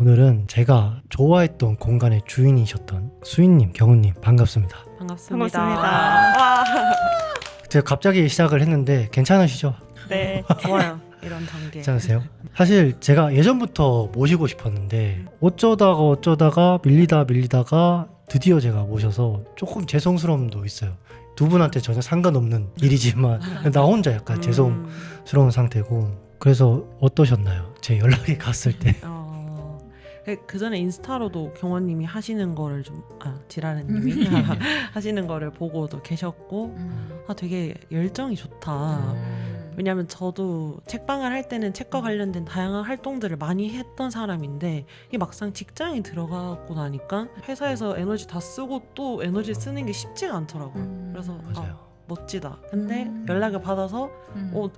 오늘은 제가 좋아했던 공간의 주인이셨던 수인님, 경훈님 반갑습니다. 반갑습니다. 반갑습니다. 제가 갑자기 시작을 했는데 괜찮으시죠? 네. 좋아요. 이런 단계. 괜찮으세요? 사실 제가 예전부터 모시고 싶었는데 어쩌다가 밀리다가 드디어 제가 모셔서 조금 죄송스러움도 있어요. 두 분한테 전혀 상관없는 일이지만 나 혼자 약간 죄송스러운 상태고. 그래서 어떠셨나요? 제 연락이 갔을 때. 그 전에 인스타로도 경원님이 하시는 거를 지라르님이 하시는 거를 보고도 계셨고 되게 열정이 좋다. 왜냐면 저도 책방을 할 때는 책과 관련된 다양한 활동들을 많이 했던 사람인데 이게 막상 직장에 들어가고 나니까 회사에서 에너지 다 쓰고 또 에너지 쓰는 게 쉽지가 않더라고요. 그래서 맞아요. 멋지다. 근데 연락을 받아서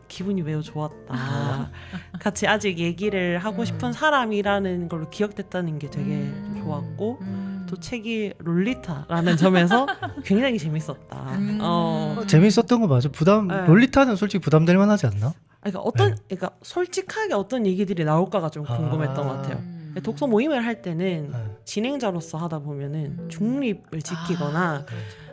기분이 매우 좋았다. 같이 아직 얘기를 하고 싶은 사람이라는 걸로 기억됐다는 게 되게 좋았고 또 책이 롤리타라는 점에서 굉장히 재밌었다. 재밌었던 거 맞아. 네. 롤리타는 솔직히 부담될 만하지 않나? 그러니까 솔직하게 어떤 얘기들이 나올까가 좀 궁금했던 것 같아요. 독서 모임을 할 때는 진행자로서 하다 보면은 중립을 지키거나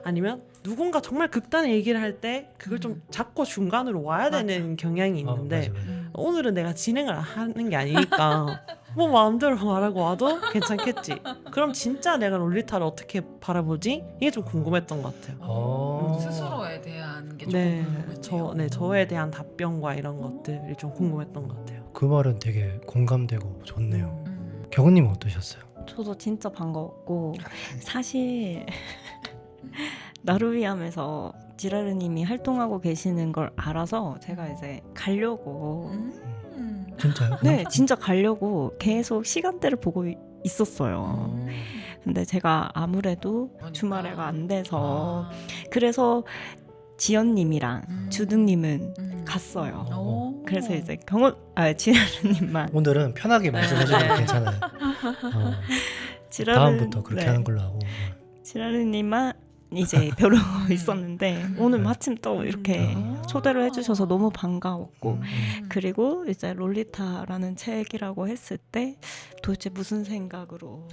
아니면 누군가 정말 극단의 얘기를 할 때 그걸 좀 잡고 중간으로 와야 되는 경향이 있는데 맞아. 오늘은 내가 진행을 하는 게 아니니까 뭐 마음대로 말하고 와도 괜찮겠지. 그럼 진짜 내가 롤리타를 어떻게 바라보지? 이게 좀 궁금했던 것 같아요. 스스로에 대한 게 조금 궁금했네요. 저에 대한 답변과 이런 것들이 좀 궁금했던 것 같아요. 그 말은 되게 공감되고 좋네요. 경훈님은 어떠셨어요? 저도 진짜 반가웠고 사실 나루비암에서 지라르님이 활동하고 계시는 걸 알아서 제가 이제 가려고 진짜요? 네 진짜 가려고 계속 시간대를 보고 있었어요. 근데 제가 아무래도 주말에가 안 돼서 그래서 지연님이랑 주둥님은 갔어요. 그래서 이제 지라르님만 오늘은 편하게 말씀해주셔도 괜찮아요. 다음부터 그렇게 하는 걸로 하고. 지라르님만 이제 벼르고 있었는데 오늘 마침 또 이렇게 초대를 해주셔서 너무 반가웠고 그리고 이제 롤리타라는 책이라고 했을 때 도대체 무슨 생각으로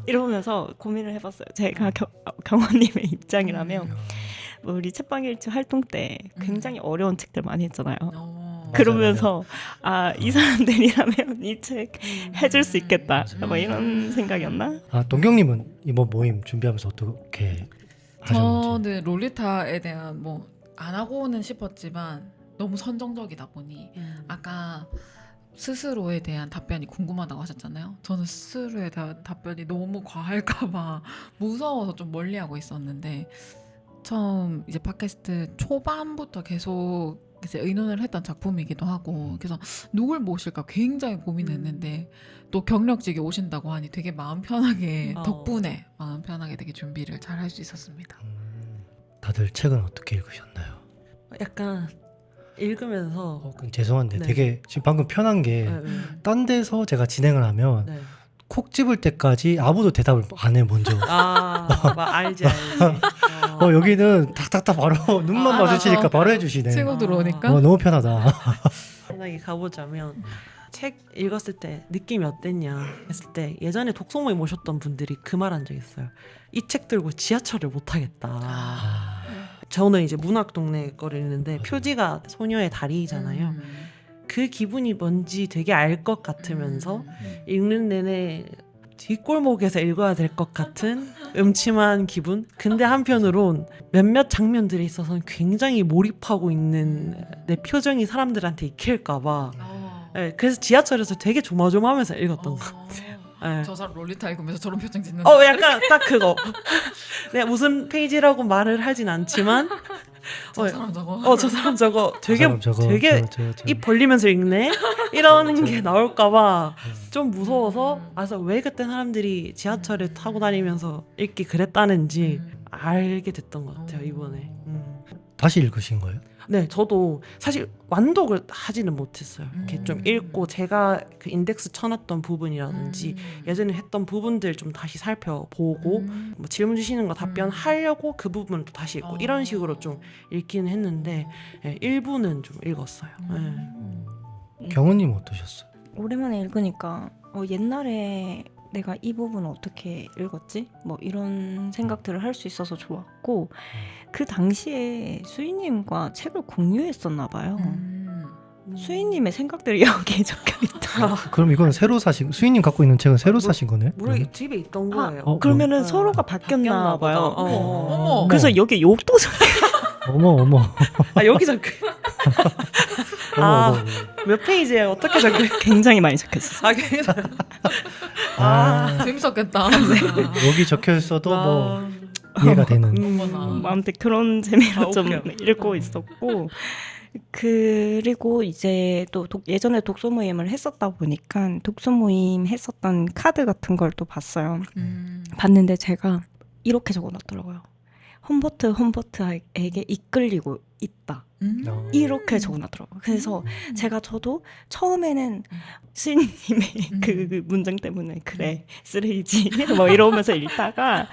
이러면서 고민을 해봤어요. 제가 경원님의 입장이라면 우리 책방 일치 활동 때 굉장히 어려운 책들 많이 했잖아요. 그러면서 이 사람들이라면 이 책 해줄 수 있겠다. 뭐 이런 생각이었나? 동경님은 이번 모임 준비하면서 어떻게 하셨는지? 저는 롤리타에 대한 뭐 안 하고는 싶었지만 너무 선정적이다 보니 아까 스스로에 대한 답변이 궁금하다고 하셨잖아요. 저는 스스로에 대한 답변이 너무 과할까봐 무서워서 좀 멀리하고 있었는데 처음 이제 팟캐스트 초반부터 계속 이제 의논을 했던 작품이기도 하고 그래서 누굴 모실까 굉장히 고민했는데 또 경력직에 오신다고 하니 되게 마음 편하게 덕분에 마음 편하게 되게 준비를 잘 할 수 있었습니다. 다들 책은 어떻게 읽으셨나요? 약간 읽으면서 죄송한데 네. 되게 지금 방금 편한 게 딴 데서 제가 진행을 하면 콕 집을 때까지 아무도 대답을 안 해 먼저. 알지. 여기는 탁탁탁 바로 눈만 마주치니까 바로 해주시네. 치고 들어오니까 너무 편하다. 편하게 가보자면 책 읽었을 때 느낌이 어땠냐 했을 때 예전에 독서 모임 오셨던 분들이 그 말 한 적 있어요. 이 책 들고 지하철을 못 하겠다. 저는 이제 문학동네 거를 읽는데 표지가 소녀의 다리잖아요. 그 기분이 뭔지 되게 알 것 같으면서 읽는 내내 뒷골목에서 읽어야 될 것 같은 음침한 기분. 근데 한편으론 몇몇 장면들에 있어서는 굉장히 몰입하고 있는 내 표정이 사람들한테 익힐까봐 그래서 지하철에서 되게 조마조마하면서 읽었던 것 같아요. 저 사람 롤리타 읽으면서 저런 표정 짓는 약간 딱 그거. 내가 무슨 페이지라고 말을 하진 않지만 저 사람 저거 되게 입 벌리면서 읽네 이런 게 나올까봐 좀 무서워서 그래서 왜 그때 사람들이 지하철을 타고 다니면서 읽기 그랬다는지 알게 됐던 것 같아요 이번에. 다시 읽으신 거예요? 네, 저도 사실 완독을 하지는 못했어요. 이렇게 좀 읽고 제가 그 인덱스 쳐놨던 부분이라든지 예전에 했던 부분들 좀 다시 살펴보고 뭐 질문 주시는 거 답변하려고 그 부분을 또 다시 읽고 이런 식으로 좀 읽기는 했는데 일부는 좀 읽었어요. 경훈님 어떠셨어요? 오랜만에 읽으니까 옛날에 내가 이 부분을 어떻게 읽었지? 뭐 이런 생각들을 할 수 있어서 좋았고 그 당시에 수인님과 책을 공유했었나 봐요. 수인님의 생각들이 여기에 적혀 있다. 그럼 이건 새로 사신 수인님 갖고 있는 책은 새로 사신 거네? 모르게 집에 있던 거예요. 그러면은 네. 서로가 바뀌었나 봐요. 어머. 그래서 여기 욕도 적혀. 어머. 아 여기 적혀. 아. 어머. 몇 페이지에 어떻게 적혀? 굉장히 많이 적혀 있어요. 아 괜찮아. 아, 재밌었겠다. 여기 적혀 있어도 뭐 아. 이해가 되는. 어머나. 아무튼 그런 재미로 아, 좀 웃겨. 읽고 있었고 그리고 이제 또 예전에 독서 모임을 했었다 보니까 독서 모임 했었던 카드 같은 걸 또 봤어요. 봤는데 제가 이렇게 적어놨더라고요. 험버트에게 이끌리고 있다. 이렇게 적어놨더라고요. 그래서 저도 처음에는 스님의 그 문장 때문에 그래 쓰레기지 뭐 이러면서 읽다가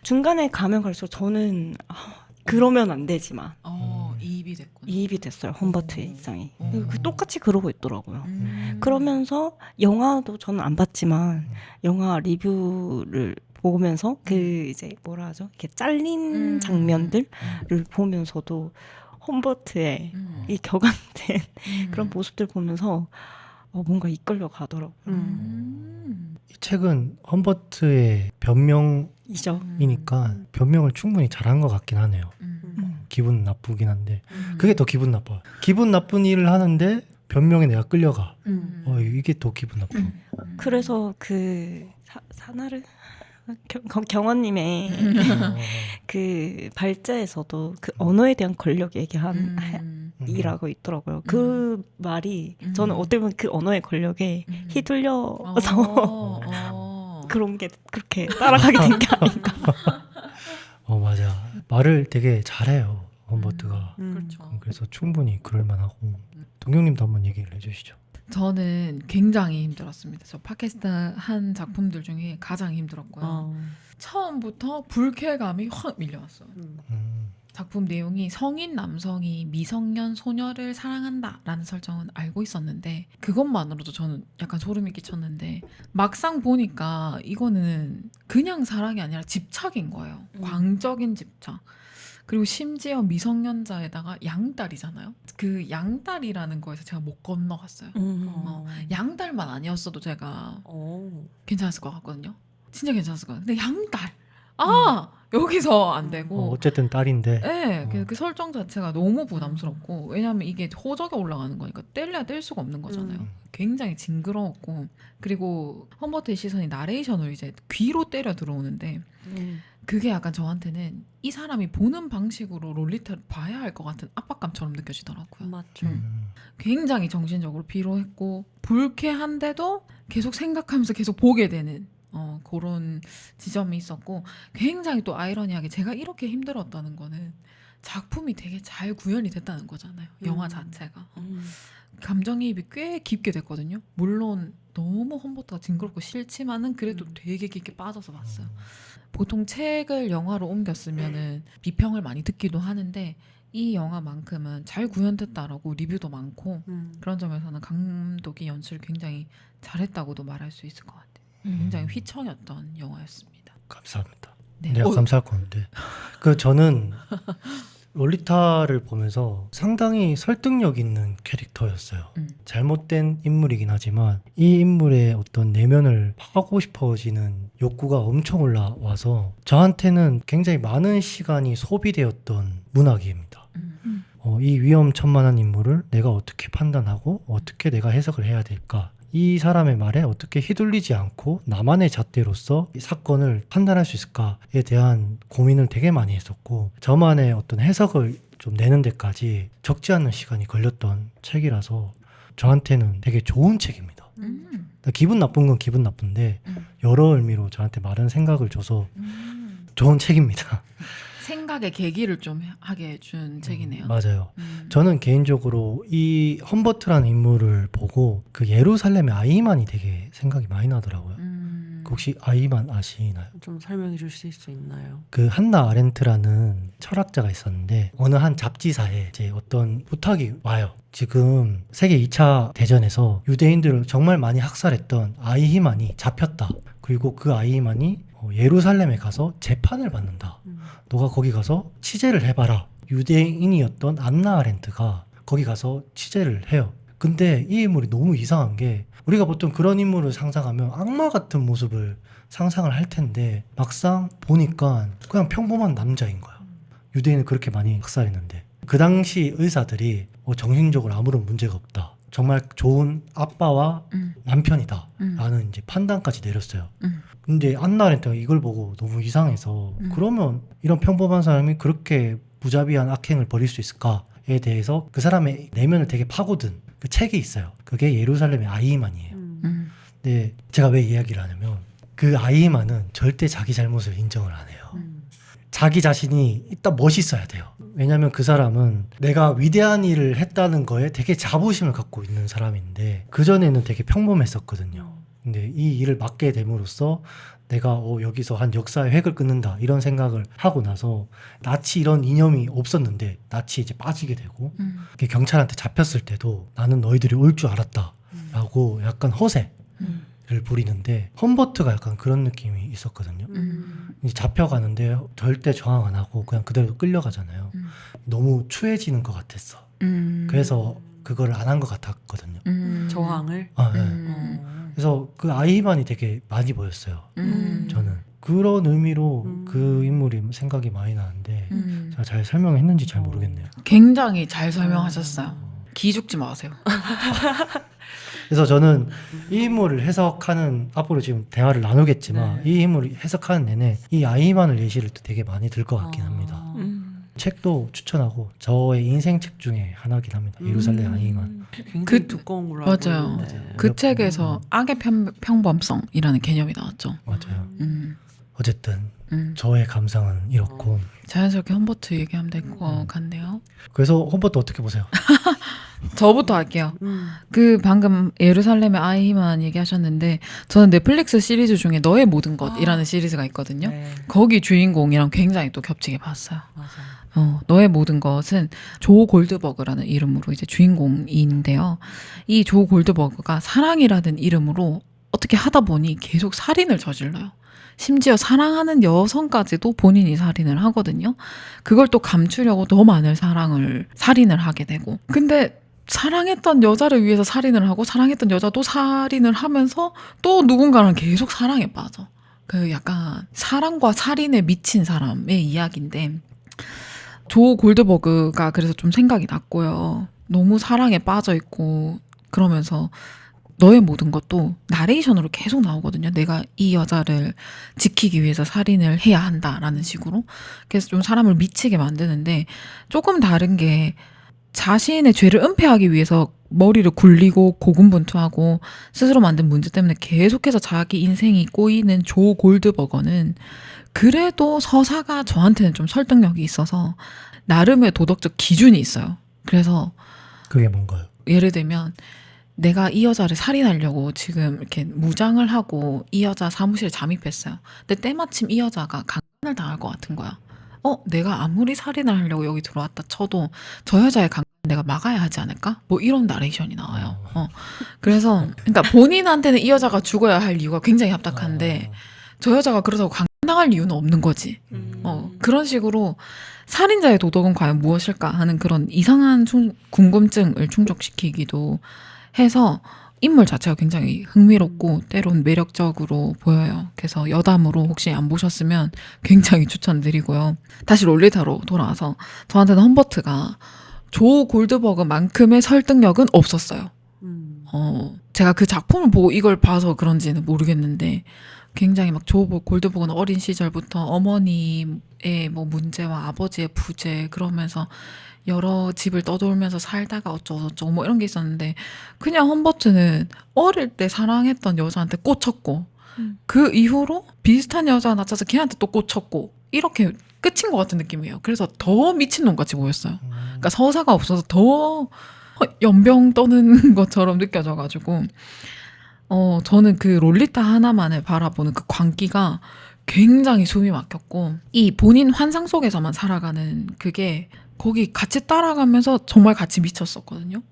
중간에 가면 갈수록 저는 그러면 안 되지만 이입이 됐구나. 이입이 됐어요. 험버트의 입장이. 음. 똑같이 그러고 있더라고요. 그러면서 영화도 저는 안 봤지만 영화 리뷰를 보면서 그 이제 뭐라 하죠? 이렇게 잘린 장면들을 보면서도 험버트의 이 격앙된 그런 모습들 보면서 뭔가 이끌려 가더라고요. 이 책은 험버트의 변명이니까 이죠. 변명을 충분히 잘한 것 같긴 하네요. 기분 나쁘긴 한데 그게 더 기분 나빠요. 기분 나쁜 일을 하는데 변명에 내가 끌려가. 이게 더 기분 나빠. 그래서 그 사나르 경원님의 그 발제에서도 그 언어에 대한 권력 얘기한 이라고 있더라고요. 그 말이 저는 어떻게 보면 그 언어의 권력에 휘둘려서 그런 게 그렇게 따라가게 된 게 아닌가. 맞아. 말을 되게 잘해요. 험버트가. 그렇죠. 그래서 충분히 그럴만하고. 동경님도 한번 얘기를 해주시죠. 저는 굉장히 힘들었습니다. 저 팟캐스트 한 작품들 중에 가장 힘들었고요. 처음부터 불쾌감이 확 밀려왔어요. 작품 내용이 성인 남성이 미성년 소녀를 사랑한다라는 설정은 알고 있었는데 그것만으로도 저는 약간 소름이 끼쳤는데 막상 보니까 이거는 그냥 사랑이 아니라 집착인 거예요. 광적인 집착. 그리고 심지어 미성년자에다가 양딸이잖아요. 그 양딸이라는 거에서 제가 못 건너갔어요. 양딸만 아니었어도 제가 괜찮았을 것 같거든요. 진짜 괜찮았을 것 같아요. 근데 양딸! 여기서 안 되고. 어쨌든 딸인데. 네, 그 설정 자체가 너무 부담스럽고 왜냐하면 이게 호적에 올라가는 거니까 뗄래야 뗄 수가 없는 거잖아요. 굉장히 징그러웠고 그리고 험버트의 시선이 나레이션을 이제 귀로 때려 들어오는데 그게 약간 저한테는 이 사람이 보는 방식으로 롤리타를 봐야 할 것 같은 압박감처럼 느껴지더라고요. 맞죠. 굉장히 정신적으로 피로했고 불쾌한데도 계속 생각하면서 계속 보게 되는 그런 지점이 있었고 굉장히 또 아이러니하게 제가 이렇게 힘들었다는 거는 작품이 되게 잘 구현이 됐다는 거잖아요. 영화 자체가. 감정이입이 꽤 깊게 됐거든요. 물론 너무 험버트가 징그럽고 싫지만은 그래도 되게 깊게 빠져서 봤어요. 보통 책을 영화로 옮겼으면은 비평을 많이 듣기도 하는데 이 영화만큼은 잘 구현됐다라고 리뷰도 많고 그런 점에서는 감독이 연출을 굉장히 잘했다고도 말할 수 있을 것 같아요. 굉장히 휘청였던 영화였습니다. 감사합니다. 네. 내가 감사할 건데. 저는 롤리타를 보면서 상당히 설득력 있는 캐릭터였어요. 잘못된 인물이긴 하지만 이 인물의 어떤 내면을 파고 싶어지는 욕구가 엄청 올라와서 저한테는 굉장히 많은 시간이 소비되었던 문학입니다. 이 위험천만한 인물을 내가 어떻게 판단하고 어떻게 내가 해석을 해야 될까? 이 사람의 말에 어떻게 휘둘리지 않고 나만의 잣대로서 이 사건을 판단할 수 있을까에 대한 고민을 되게 많이 했었고 저만의 어떤 해석을 좀 내는 데까지 적지 않은 시간이 걸렸던 책이라서 저한테는 되게 좋은 책입니다. 기분 나쁜 건 기분 나쁜데 여러 의미로 저한테 많은 생각을 줘서 좋은 책입니다. 생각의 계기를 좀 하게 해준 책이네요. 맞아요. 저는 개인적으로 이 험버트라는 인물을 보고 그 예루살렘의 아이만이 되게 생각이 많이 나더라고요. 혹시 아이만 아시나요? 좀 설명해 주실 수 있나요? 그 한나 아렌트라는 철학자가 있었는데 어느 한 잡지사에 이제 어떤 부탁이 와요. 지금 세계 2차 대전에서 유대인들을 정말 많이 학살했던 아이히만이 잡혔다. 그리고 그 아이히만이 예루살렘에 가서 재판을 받는다. 너가 거기 가서 취재를 해봐라. 유대인이었던 안나 아렌트가 거기 가서 취재를 해요. 근데 이 인물이 너무 이상한 게 우리가 보통 그런 인물을 상상하면 악마 같은 모습을 상상을 할 텐데 막상 보니까 그냥 평범한 남자인 거야. 유대인을 그렇게 많이 학살했는데 그 당시 의사들이 정신적으로 아무런 문제가 없다. 정말 좋은 아빠와 남편이다. 라는 이제 판단까지 내렸어요. 근데 안나 아렌트가 이걸 보고 너무 이상해서 그러면 이런 평범한 사람이 그렇게 무자비한 악행을 벌일 수 있을까에 대해서 그 사람의 내면을 되게 파고든 그 책이 있어요. 그게 예루살렘의 아이히만이에요. 근데 제가 왜 이야기를 하냐면 그 아이히만은 절대 자기 잘못을 인정을 안 해요. 자기 자신이 일단 멋있어야 돼요. 왜냐면 그 사람은 내가 위대한 일을 했다는 거에 되게 자부심을 갖고 있는 사람인데 그전에는 되게 평범했었거든요. 근데 이 일을 맡게 됨으로써 내가 여기서 한 역사의 획을 끊는다 이런 생각을 하고 나서 나치 이런 이념이 없었는데 나치에 이제 빠지게 되고 경찰한테 잡혔을 때도 나는 너희들이 올 줄 알았다 라고 약간 허세를 부리는데 험버트가 약간 그런 느낌이 있었거든요. 이제 잡혀가는데 절대 저항 안 하고 그냥 그대로 끌려가잖아요. 너무 추해지는 것 같았어. 그래서 그거를 안 한 것 같았거든요. 저항을? 네. 그래서 그 아이히만이 되게 많이 보였어요. 저는 그런 의미로 그 인물이 생각이 많이 나는데 제가 잘 설명했는지 잘 모르겠네요. 굉장히 잘 설명하셨어요. 기죽지 마세요. 그래서 저는 이 인물을 해석하는 앞으로 지금 대화를 나누겠지만 이 인물을 해석하는 내내 이 아이히만을 예시를 되게 많이 들 것 같긴 합니다. 책도 추천하고 저의 인생 책 중에 하나긴 합니다. 예루살렘 아이히만. 굉장히 두꺼운 걸로 알고 맞아요. 있는데. 그 책에서 악의 평범성이라는 개념이 나왔죠. 맞아요. 음. 어쨌든 음. 저의 감상은 이렇고 자연스럽게 험버트 얘기하면 될 것 같네요. 그래서 험버트 어떻게 보세요? 저부터 할게요. 그 방금 예루살렘의 아이히만 얘기하셨는데 저는 넷플릭스 시리즈 중에 너의 모든 것이라는 시리즈가 있거든요. 네, 거기 주인공이랑 굉장히 또 겹치게 봤어요. 맞아요. 너의 모든 것은 조 골드버그라는 이름으로 이제 주인공인데요. 이 조 골드버그가 사랑이라는 이름으로 어떻게 하다 보니 계속 살인을 저질러요. 심지어 사랑하는 여성까지도 본인이 살인을 하거든요. 그걸 또 감추려고 더 많은 살인을 하게 되고. 근데 사랑했던 여자를 위해서 살인을 하고 사랑했던 여자도 살인을 하면서 또 누군가는 계속 사랑에 빠져. 그 약간 사랑과 살인에 미친 사람의 이야기인데 조 골드버그가 그래서 좀 생각이 났고요. 너무 사랑에 빠져 있고 그러면서 너의 모든 것도 나레이션으로 계속 나오거든요. 내가 이 여자를 지키기 위해서 살인을 해야 한다라는 식으로. 그래서 좀 사람을 미치게 만드는데 조금 다른 게 자신의 죄를 은폐하기 위해서 머리를 굴리고 고군분투하고 스스로 만든 문제 때문에 계속해서 자기 인생이 꼬이는 조 골드버거는 그래도 서사가 저한테는 좀 설득력이 있어서 나름의 도덕적 기준이 있어요. 그래서 그게 뭔가요? 예를 들면 내가 이 여자를 살인하려고 지금 이렇게 무장을 하고 이 여자 사무실에 잠입했어요. 근데 때마침 이 여자가 강간을 당할 것 같은 거야. 내가 아무리 살인을 하려고 여기 들어왔다 쳐도 저 여자의 강간 내가 막아야 하지 않을까? 뭐 이런 나레이션이 나와요. 그래서 그러니까 본인한테는 이 여자가 죽어야 할 이유가 굉장히 합당한데 저 여자가 그러다고 강간당할 이유는 없는 거지. 그런 식으로 살인자의 도덕은 과연 무엇일까 하는 그런 이상한 궁금증을 충족시키기도 해서 인물 자체가 굉장히 흥미롭고 때론 매력적으로 보여요. 그래서 여담으로 혹시 안 보셨으면 굉장히 추천드리고요. 다시 롤리타로 돌아와서 저한테는 험버트가 조 골드버그만큼의 설득력은 없었어요. 제가 그 작품을 보고 이걸 봐서 그런지는 모르겠는데 굉장히 막 조 골드버그는 어린 시절부터 어머니의 뭐 문제와 아버지의 부재 그러면서 여러 집을 떠돌면서 살다가 어쩌고저쩌고 뭐 이런 게 있었는데 그냥 험버트는 어릴 때 사랑했던 여자한테 꽂혔고 그 이후로 비슷한 여자 낳자서 걔한테 또 꽂혔고 이렇게 끝인 것 같은 느낌이에요. 그래서 더 미친놈같이 보였어요. 그러니까 서사가 없어서 더 연병 떠는 것처럼 느껴져가지고 저는 그 롤리타 하나만을 바라보는 그 광기가 굉장히 숨이 막혔고, 이 본인 환상 속에서만 살아가는 그게 거기 같이 따라가면서 정말 같이 미쳤었거든요.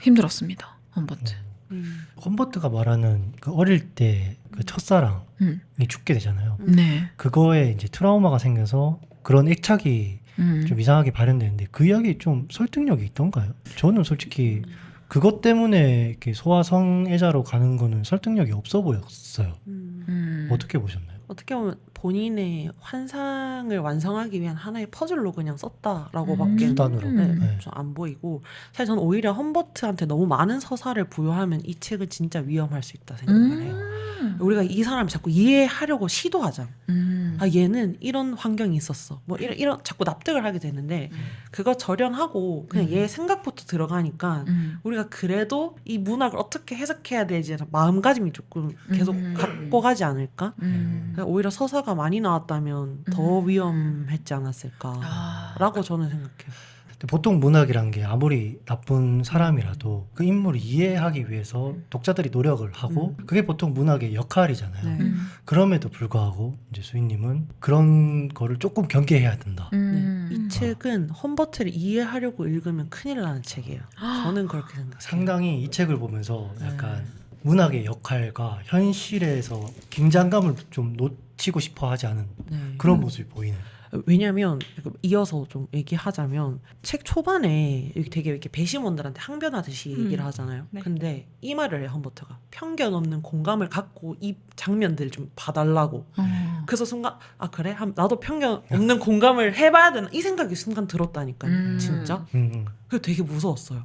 힘들었습니다. 험버트. 험버트가 말하는 그 어릴 때 그 첫사랑이 죽게 되잖아요. 네. 그거에 이제 트라우마가 생겨서 그런 애착이 좀 이상하게 발현되는데 그 이야기 좀 설득력이 있던가요? 저는 솔직히 그것 때문에 이렇게 소아성애자로 가는 거는 설득력이 없어 보였어요. 어떻게 보셨나요? 어떻게 보면 본인의 환상을 완성하기 위한 하나의 퍼즐로 그냥 썼다라고밖에 수단으로. 네, 좀 안 보이고, 사실 저는 오히려 험버트한테 너무 많은 서사를 부여하면 이 책은 진짜 위험할 수 있다 생각을 해요. 우리가 이 사람을 자꾸 이해하려고 시도하자. 아, 얘는 이런 환경이 있었어. 뭐 이런 자꾸 납득을 하게 되는데 그거 절연하고 그냥 얘 생각부터 들어가니까 우리가 그래도 이 문학을 어떻게 해석해야 되지 마음가짐이 조금 계속 갖고 가지 않을까? 그러니까 오히려 서사가 많이 나왔다면 더 위험했지 않았을까라고 저는 생각해요. 근데 보통 문학이란 게 아무리 나쁜 사람이라도 그 인물을 이해하기 위해서 독자들이 노력을 하고 그게 보통 문학의 역할이잖아요. 네. 그럼에도 불구하고 이제 수인님은 그런 거를 조금 경계해야 된다. 네. 이 책은 험버트를 이해하려고 읽으면 큰일 나는 책이에요. 저는 그렇게 생각해요. 상당히 이 책을 보면서 약간 문학의 역할과 현실에서 긴장감을 좀 놓치고 싶어 하지 않은 네. 그런 모습이 보이는. 왜냐면 이어서 좀 얘기하자면 책 초반에 되게 이렇게 배심원들한테 항변하듯이 얘기를 하잖아요. 네. 근데 이 말을 해요, 험버트가. 편견 없는 공감을 갖고 이 장면들을 좀 봐달라고. 그래서 순간 아 그래? 나도 편견 없는 공감을 해봐야 되나? 이 생각이 순간 들었다니까요. 진짜. 그래서 되게 무서웠어요.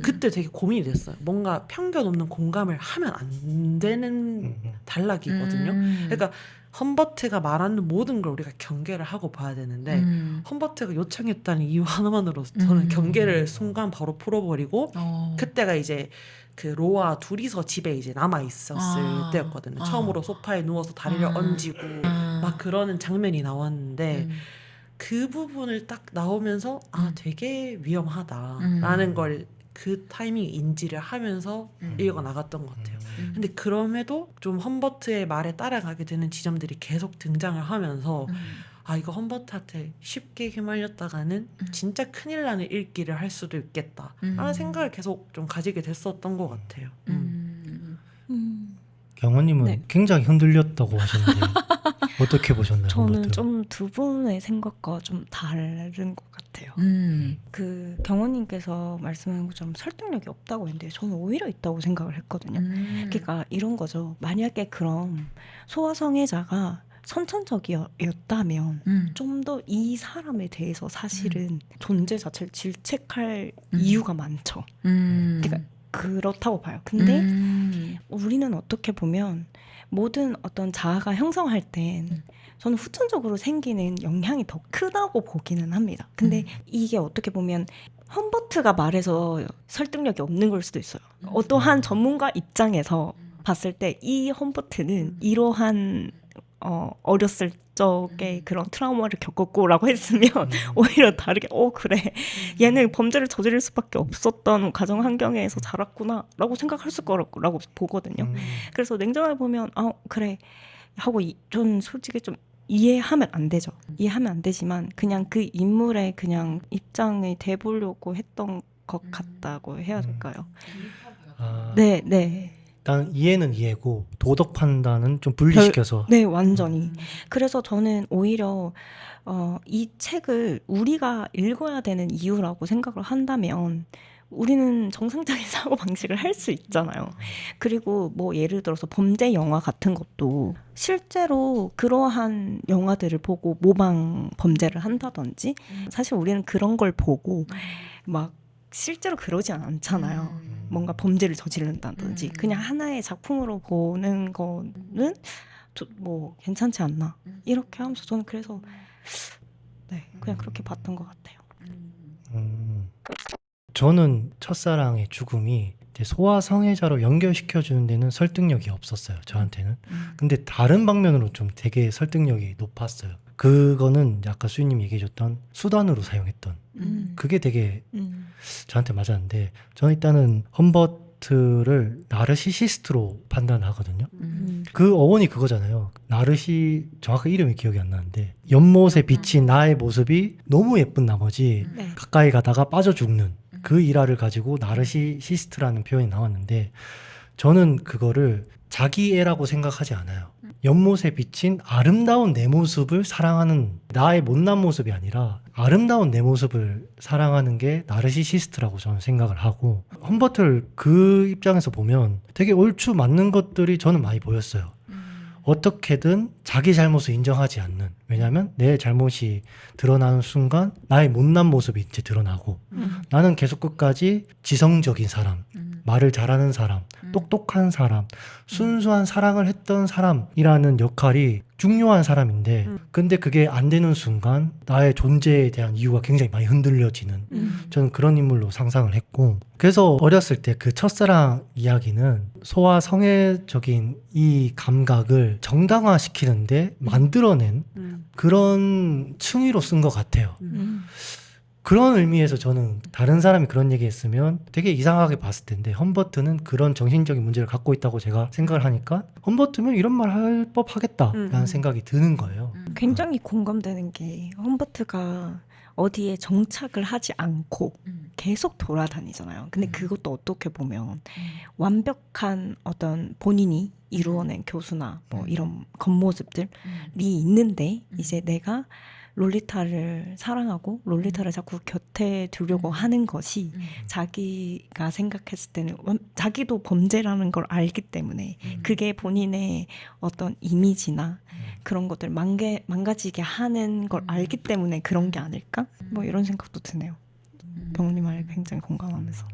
그때 되게 고민이 됐어요. 뭔가 편견 없는 공감을 하면 안 되는 단락이거든요. 그러니까 험버트가 말하는 모든 걸 우리가 경계를 하고 봐야 되는데 험버트가 요청했다는 이유 하나만으로 저는 경계를 순간 바로 풀어버리고 그때가 이제 그 로아 둘이서 집에 이제 남아 있었을 때였거든요. 처음으로 소파에 누워서 다리를 얹이고 막 그러는 장면이 나왔는데 그 부분을 딱 나오면서 아 되게 위험하다라는 걸 그 타이밍에 인지를 하면서 읽어 나갔던 것 같아요. 근데 그럼에도 좀 험버트의 말에 따라가게 되는 지점들이 계속 등장을 하면서 아 이거 험버트한테 쉽게 휘말렸다가는 진짜 큰일 나는 읽기를 할 수도 있겠다 라는 생각을 계속 좀 가지게 됐었던 것 같아요. 경원님은 네. 굉장히 흔들렸다고 하셨는데 어떻게 보셨나요? 저는 험버트? 좀 두 분의 생각과 좀 다른 것 같아요. 그 경호님께서 말씀하신 것처럼 설득력이 없다고 했는데 저는 오히려 있다고 생각을 했거든요. 그러니까 이런 거죠. 만약에 그럼 소아성애자가 선천적이었다면 좀 더 이 사람에 대해서 사실은 존재 자체를 질책할 이유가 많죠. 그러니까 그렇다고 봐요. 근데 우리는 어떻게 보면 모든 어떤 자아가 형성할 땐 저는 후천적으로 생기는 영향이 더 크다고 보기는 합니다. 근데 이게 어떻게 보면 험버트가 말해서 설득력이 없는 걸 수도 있어요. 어떠한 전문가 입장에서 봤을 때 이 험버트는 이러한 어렸을 적에 그런 트라우마를 겪었고라고 했으면 오히려 다르게 그래 얘는 범죄를 저지를 수밖에 없었던 가정 환경에서 자랐구나 라고 생각했을 거라고 보거든요. 그래서 냉정하게 보면 그래 하고 전 솔직히 좀 이해하면 안 되죠. 이해하면 안 되지만 그냥 그 인물의 그냥 입장을 대보려고 했던 것 같다고 해야 될까요? 네. 일단 이해는 이해고 도덕 판단은 좀 분리시켜서 네, 완전히. 그래서 저는 오히려 이 책을 우리가 읽어야 되는 이유라고 생각을 한다면 우리는 정상적인 사고 방식을 할 수 있잖아요. 그리고 뭐 예를 들어서 범죄 영화 같은 것도 실제로 그러한 영화들을 보고 모방 범죄를 한다든지 사실 우리는 그런 걸 보고 막 실제로 그러지 않잖아요. 뭔가 범죄를 저지른다든지 그냥 하나의 작품으로 보는 거는 뭐 괜찮지 않나 이렇게 하면서 저는 그래서 네 그냥 그렇게 봤던 것 같아요. 저는 첫사랑의 죽음이 이제 소아성애자로 연결시켜주는 데는 설득력이 없었어요. 저한테는. 근데 다른 방면으로 좀 되게 설득력이 높았어요. 그거는 아까 수인님이 얘기해줬던 수단으로 사용했던 그게 되게 저한테 맞았는데 저는 일단은 험버트를 나르시시스트로 판단하거든요. 음. 그 어원이 그거잖아요. 정확한 이름이 기억이 안 나는데 연못에 비친 나의 모습이 너무 예쁜 나머지 네. 가까이 가다가 빠져 죽는 그 일화를 가지고 나르시시스트라는 표현이 나왔는데 저는 그거를 자기애라고 생각하지 않아요. 연못에 비친 아름다운 내 모습을 사랑하는 나의 못난 모습이 아니라 아름다운 내 모습을 사랑하는 게 나르시시스트라고 저는 생각을 하고 험버트를 그 입장에서 보면 되게 옳추 맞는 것들이 저는 많이 보였어요. 어떻게든 자기 잘못을 인정하지 않는 왜냐하면 내 잘못이 드러나는 순간 나의 못난 모습이 이제 드러나고 나는 계속 끝까지 지성적인 사람 말을 잘하는 사람 똑똑한 사람 순수한 사랑을 했던 사람이라는 역할이 중요한 사람인데 근데 그게 안 되는 순간 나의 존재에 대한 이유가 굉장히 많이 흔들려지는 저는 그런 인물로 상상을 했고 그래서 어렸을 때 그 첫사랑 이야기는 소아 성애적인 이 감각을 정당화시키는데 만들어낸 그런 층위로 쓴 것 같아요. 그런 의미에서 저는 다른 사람이 그런 얘기했으면 되게 이상하게 봤을 텐데 험버트는 그런 정신적인 문제를 갖고 있다고 제가 생각을 하니까 험버트면 이런 말 할 법하겠다라는 생각이 드는 거예요. 굉장히 공감되는 게 험버트가 어디에 정착을 하지 않고 계속 돌아다니잖아요. 근데 그것도 어떻게 보면 완벽한 어떤 본인이 이루어낸 교수나 뭐 이런 겉모습들이 있는데 이제 내가 롤리타를 사랑하고 롤리타를 자꾸 곁에 두려고 하는 것이 자기가 생각했을 때는 자기도 범죄라는 걸 알기 때문에 그게 본인의 어떤 이미지나 그런 것들 망가지게 하는 걸 알기 때문에 그런 게 아닐까? 뭐 이런 생각도 드네요. 병님 말 굉장히 공감하면서.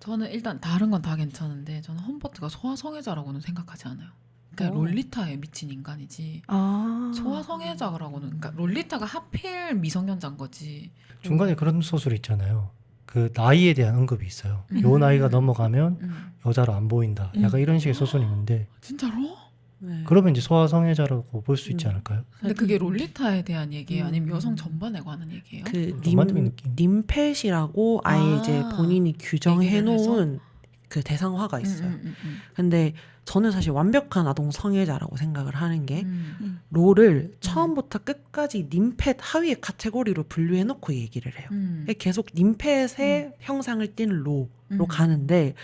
저는 일단 다른 건 다 괜찮은데 저는 험버트가 소아성애자라고는 생각하지 않아요. 그러니까 오. 롤리타에 미친 인간이지 아. 소아성애자라고는 그러니까 롤리타가 하필 미성년자인 거지. 중간에 그런 소설이 있잖아요. 그 나이에 대한 언급이 있어요. 요 나이가 넘어가면 여자로 안 보인다. 약간 이런 식의 소설이 있는데 진짜로? 네. 그러면 이제 소아성애자라고 볼 수 있지 않을까요? 근데 그게 롤리타에 대한 얘기예요? 아니면 여성 전반에 관한 얘기예요? 그 로man틱한 느낌. 님펫이라고 아예 아, 이제 본인이 규정해 얘기를 해서? 놓은 그 대상화가 있어요. 근데 저는 사실 완벽한 아동 성애자라고 생각을 하는 게 롤을 처음부터 끝까지 님펫 하위의 카테고리로 분류해 놓고 얘기를 해요. 계속 님펫의 형상을 띈 로로 가는데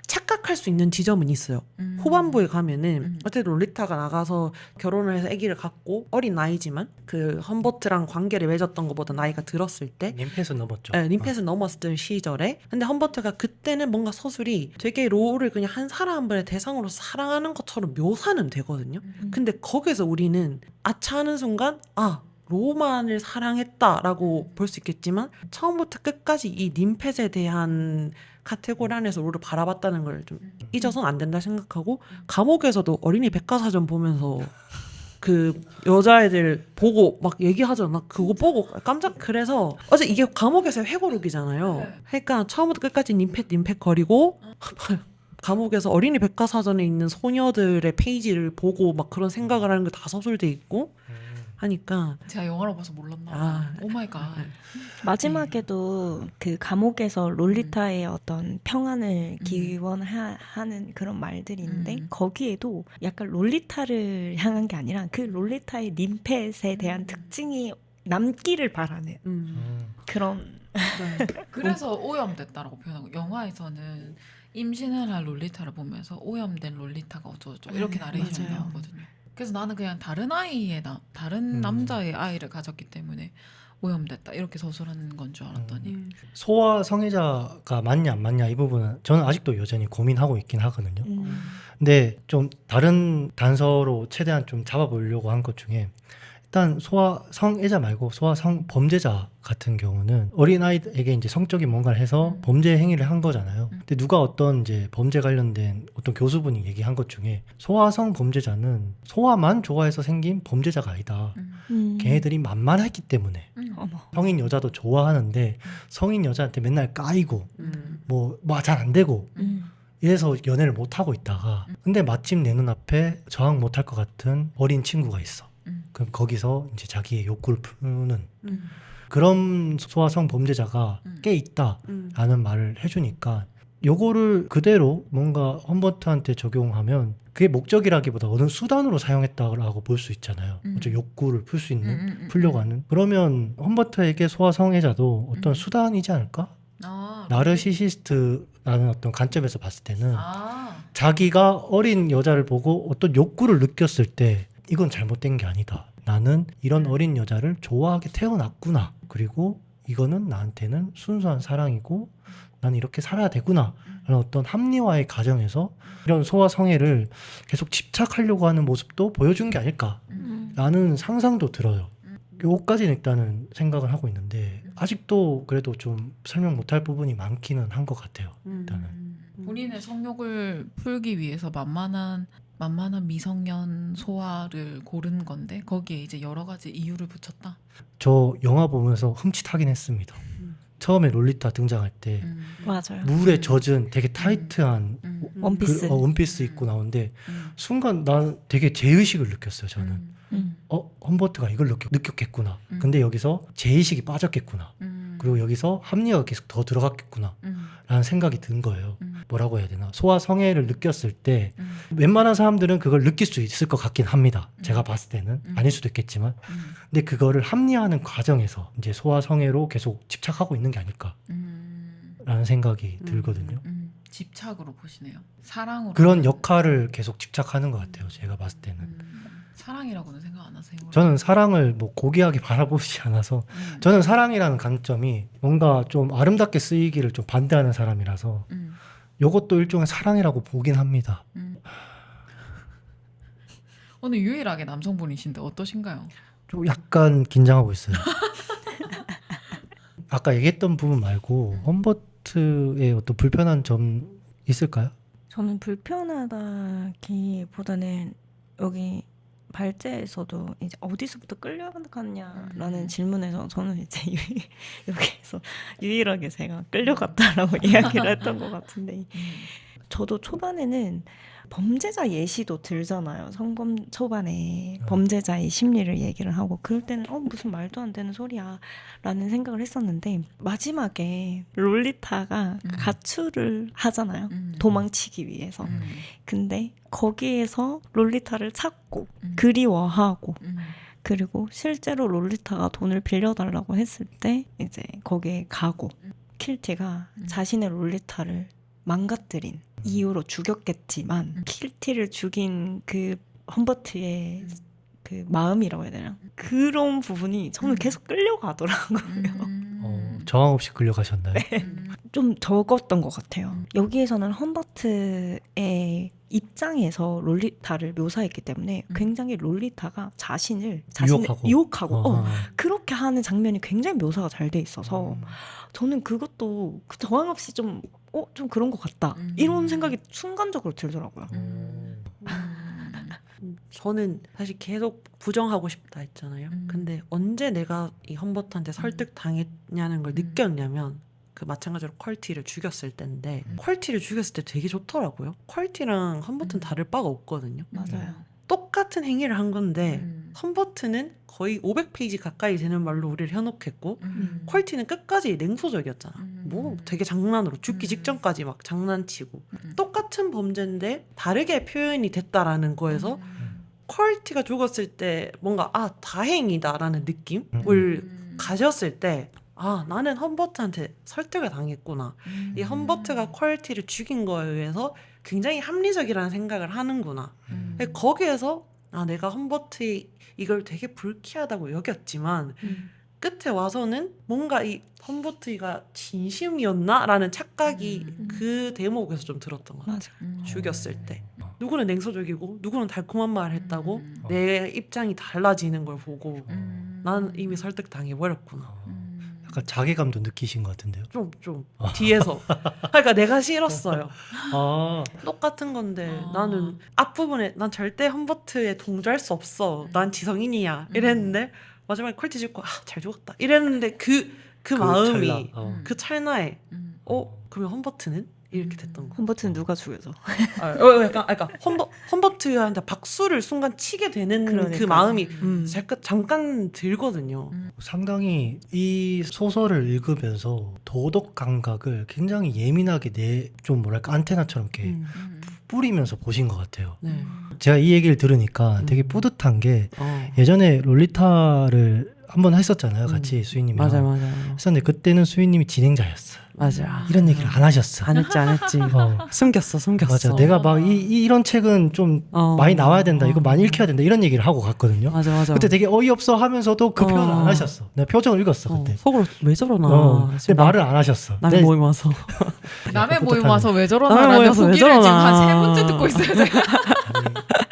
착각할 수 있는 지점은 있어요. 후반부에 가면은 어쨌든 롤리타가 나가서 결혼을 해서 아기를 갖고 어린 나이지만 그 험버트랑 관계를 맺었던 것보다 나이가 들었을 때 님펫은 넘었죠. 네, 님펫을 넘었을 시절에 근데 험버트가 그때는 뭔가 서술이 되게 롤을 그냥 한 사람을 대상으로 사랑하는 것처럼 묘사는 되거든요. 근데 거기서 우리는 아차하는 순간 아 로만을 사랑했다라고 볼 수 있겠지만 처음부터 끝까지 이 님펫에 대한 카테고리 안에서 롤을 바라봤다는 걸 좀 잊어서는 안 된다 생각하고 감옥에서도 어린이 백과사전 보면서 그 여자애들 보고 막 얘기하잖아. 그거 보고 깜짝 그래서 어제 이게 감옥에서의 회고록이잖아요. 그러니까 처음부터 끝까지 님펫 거리고 감옥에서 어린이 백과사전에 있는 소녀들의 페이지를 보고 막 그런 생각을 하는 게 다 서술돼 있고 하니까 제가 영화로 봐서 몰랐나 봐. 아. 오마이갓. 마지막에도 그 감옥에서 롤리타의 어떤 평안을 기원하는 그런 말들이 있는데 거기에도 약간 롤리타를 향한 게 아니라 그 롤리타의 님펫에 대한 특징이 남기를 바라는 그런 네. 그래서 오염됐다라고 표현하고 영화에서는 임신을 한 롤리타를 보면서 오염된 롤리타가 어쩌고저쩌고 이렇게 나레이션이 맞아요. 나오거든요. 그래서 나는 그냥 다른 다른 남자의 아이를 가졌기 때문에 오염됐다 이렇게 서술하는 건 줄 알았더니 소아 성애자가 맞냐 안 맞냐 이 부분은 저는 아직도 여전히 고민하고 있긴 하거든요. 근데 좀 다른 단서로 최대한 좀 잡아보려고 한 것 중에 일단 소아 성애자 말고 소아 성범죄자 같은 경우는 어린아이에게 이제 성적인 뭔가를 해서 범죄 행위를 한 거잖아요. 근데 누가 어떤 이제 범죄 관련된 어떤 교수분이 얘기한 것 중에 소아 성범죄자는 소아만 좋아해서 생긴 범죄자가 아니다. 걔네들이 만만했기 때문에 어머. 성인 여자도 좋아하는데 성인 여자한테 맨날 까이고 뭐 잘 안 되고 이래서 연애를 못 하고 있다가 근데 마침 내 눈앞에 저항 못 할 것 같은 어린 친구가 있어. 그럼 거기서 이제 자기의 욕구를 푸는 그런 소아성 범죄자가 꽤 있다라는 말을 해주니까 요거를 그대로 뭔가 험버트한테 적용하면 그게 목적이라기보다 어느 수단으로 사용했다고 볼 수 있잖아요. 어째 욕구를 풀 수 있는, 풀려고 하는. 그러면 험버트에게 소아성애자도 어떤 수단이지 않을까? 나르시시스트라는 어떤 관점에서 봤을 때는 자기가 어린 여자를 보고 어떤 욕구를 느꼈을 때 이건 잘못된 게 아니다. 나는 이런 어린 여자를 좋아하게 태어났구나. 그리고 이거는 나한테는 순수한 사랑이고 나는 이렇게 살아야 되구나 라는 어떤 합리화의 과정에서 이런 소아 성애를 계속 집착하려고 하는 모습도 보여준 게 아닐까라는 상상도 들어요. 요까지는 일단은 생각을 하고 있는데 아직도 그래도 좀 설명 못할 부분이 많기는 한 것 같아요. 일단은 본인의 성욕을 풀기 위해서 만만한 미성년 소아를 고른 건데 거기에 이제 여러 가지 이유를 붙였다. 저 영화 보면서 흠칫하긴 했습니다. 처음에 롤리타 등장할 때 맞아요. 물에 젖은 되게 타이트한 원피스. 원피스 입고 나오는데 순간 난 되게 제의식을 느꼈어요. 저는 험버트가 이걸 느꼈겠구나. 근데 여기서 제의식이 빠졌겠구나. 그리고 여기서 합리화가 계속 더 들어갔겠구나 라는 생각이 든 거예요. 뭐라고 해야 되나, 소아 성애를 느꼈을 때 웬만한 사람들은 그걸 느낄 수 있을 것 같긴 합니다. 제가 봤을 때는 아닐 수도 있겠지만, 근데 그거를 합리화하는 과정에서 이제 소아 성애로 계속 집착하고 있는 게 아닐까 라는 생각이 들거든요. 집착으로 보시네요. 사랑으로. 그런 역할을 계속 집착하는 것 같아요. 제가 봤을 때는. 사랑이라고는 생각 안 하세요? 저는 사랑을 뭐 고귀하게 바라보지 않아서, 저는 사랑이라는 관점이 뭔가 좀 아름답게 쓰이기를 좀 반대하는 사람이라서 요것도 일종의 사랑이라고 보긴 합니다. 오늘 유일하게 남성분이신데 어떠신가요? 좀 약간 긴장하고 있어요. 아까 얘기했던 부분 말고 험버트의 어떤 불편한 점 있을까요? 저는 불편하다기보다는 여기 발제에서도 이제 어디서부터 끌려갔냐라는 질문에서 저는 이제 여기에서 유일하게 제가 끌려갔다라고 이야기를 했던 것 같은데, 저도 초반에는 범죄자 예시도 들잖아요. 성범 초반에 범죄자의 심리를 얘기를 하고, 그럴 때는 무슨 말도 안 되는 소리야 라는 생각을 했었는데, 마지막에 롤리타가 가출을 하잖아요. 도망치기 위해서. 근데 거기에서 롤리타를 찾고 그리워하고, 그리고 실제로 롤리타가 돈을 빌려달라고 했을 때 이제 거기에 가고, 킬티가 자신의 롤리타를 망가뜨린 이유로 죽였겠지만 킬티를 죽인 그 험버트의 그 마음이라고 해야 되나? 그런 부분이 저는 계속 끌려가더라고요. 저항 없이 끌려가셨나요? 좀 적었던 것 같아요. 여기에서는 험버트의 입장에서 롤리타를 묘사했기 때문에 굉장히 롤리타가 자신을 유혹하고 그렇게 하는 장면이 굉장히 묘사가 잘 돼 있어서 저는 그것도 저항 없이 좀 그런 것 같다 이런 생각이 순간적으로 들더라고요. 저는 사실 계속 부정하고 싶다 했잖아요. 근데 언제 내가 이 험버트한테 설득당했냐는 걸 느꼈냐면 그 마찬가지로 퀄티를 죽였을 때인데, 퀄티를 죽였을 때 되게 좋더라고요. 퀄티랑 험버트는 다를 바가 없거든요. 맞아요. 똑같은 행위를 한 건데 험버트는 거의 500페이지 가까이 되는 말로 우리를 현혹했고 퀄티는 끝까지 냉소적이었잖아. 뭐 되게 장난으로 죽기 직전까지 막 장난치고, 똑같은 범죄인데 다르게 표현이 됐다라는 거에서 퀄티가 죽었을 때 뭔가 다행이다라는 느낌을 가졌을 때 나는 험버트한테 설득을 당했구나. 이 험버트가 퀄티를 죽인 거에 의해서 굉장히 합리적이라는 생각을 하는구나. 거기에서 내가 험버트의 이걸 되게 불쾌하다고 여겼지만 끝에 와서는 뭔가 이 험버트가 진심이었나라는 착각이 그 대목에서 좀 들었던 것 같아요. 죽였을 때 누구는 냉소적이고 누구는 달콤한 말을 했다고 내 입장이 달라지는 걸 보고 나는 이미 설득당해버렸구나. 약간 자괴감도 느끼신 것 같은데요? 좀 뒤에서. 그러니까 내가 싫었어요. 똑같은 건데 나는 앞부분에 난 절대 험버트에 동조할 수 없어. 난 지성인이야. 이랬는데 마지막에 퀄티 죽고 잘 죽었다. 이랬는데 그 마음이 그 찰나에 그러면 험버트는? 이렇게 됐던 거. 험버트는 누가 죽여서? 약간 험버트한테 박수를 순간 치게 되는 그 그러니까. 마음이 잠깐 들거든요. 상당히 이 소설을 읽으면서 도덕 감각을 굉장히 예민하게 좀 뭐랄까 안테나처럼 이렇게 뿌리면서 보신 것 같아요. 네. 제가 이 얘기를 들으니까 되게 뿌듯한 게 예전에 롤리타를 한번 했었잖아요. 같이 수인님이랑. 맞아요. 했었는데 그때는 수인님이 진행자였어. 맞아. 이런 얘기를 안 하셨어. 안 했지. 숨겼어. 맞아. 내가 막 이런 책은 좀 많이 나와야 된다. 이거 많이 읽혀야 된다. 이런 얘기를 하고 갔거든요. 맞아. 그때 되게 어이없어 하면서도 그 표현 안 하셨어. 내가 표정을 읽었어 그때. 속으로 왜 저러나. 근데 말을 안 하셨어. 남의 모임 와서. 남의 모임 뿌듯하네. 와서 왜 남의 저러나라는 모임 와서 왜 후기를 지금 저러나. 한 3번째 듣고 있어요. 제가.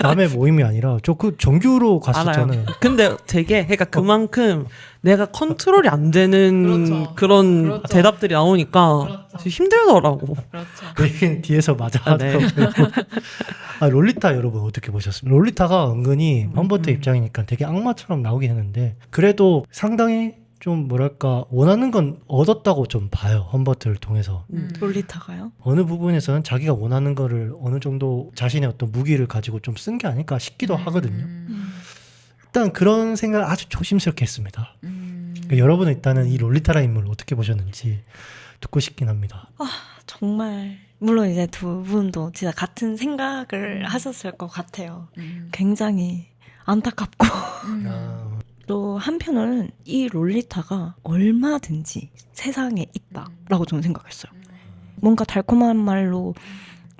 남의 모임이 아니라 저 그 정규로 갔었잖아요. 근데 되게 그러니까 그만큼 내가 컨트롤이 안 되는 그렇죠. 그런 그렇죠. 대답들이 나오니까 그렇죠. 힘들더라고. 그렇죠. 그 얘기는 뒤에서 맞아 네. 하더라고요. 롤리타 여러분 어떻게 보셨어요? 롤리타가 은근히 험버트 입장이니까 되게 악마처럼 나오긴 했는데 그래도 상당히 좀 뭐랄까 원하는 건 얻었다고 좀 봐요. 험버트를 통해서. 롤리타가요? 어느 부분에서는 자기가 원하는 거를 어느 정도 자신의 어떤 무기를 가지고 좀 쓴 게 아닐까 싶기도 하거든요. 일단 그런 생각을 아주 조심스럽게 했습니다. 그러니까 여러분은 일단은 이 롤리타라 인물을 어떻게 보셨는지 듣고 싶긴 합니다. 정말 물론 이제 두 분도 진짜 같은 생각을 하셨을 것 같아요. 굉장히 안타깝고 아, 또 한편으로는 이 롤리타가 얼마든지 세상에 있다라고 저는 생각했어요. 뭔가 달콤한 말로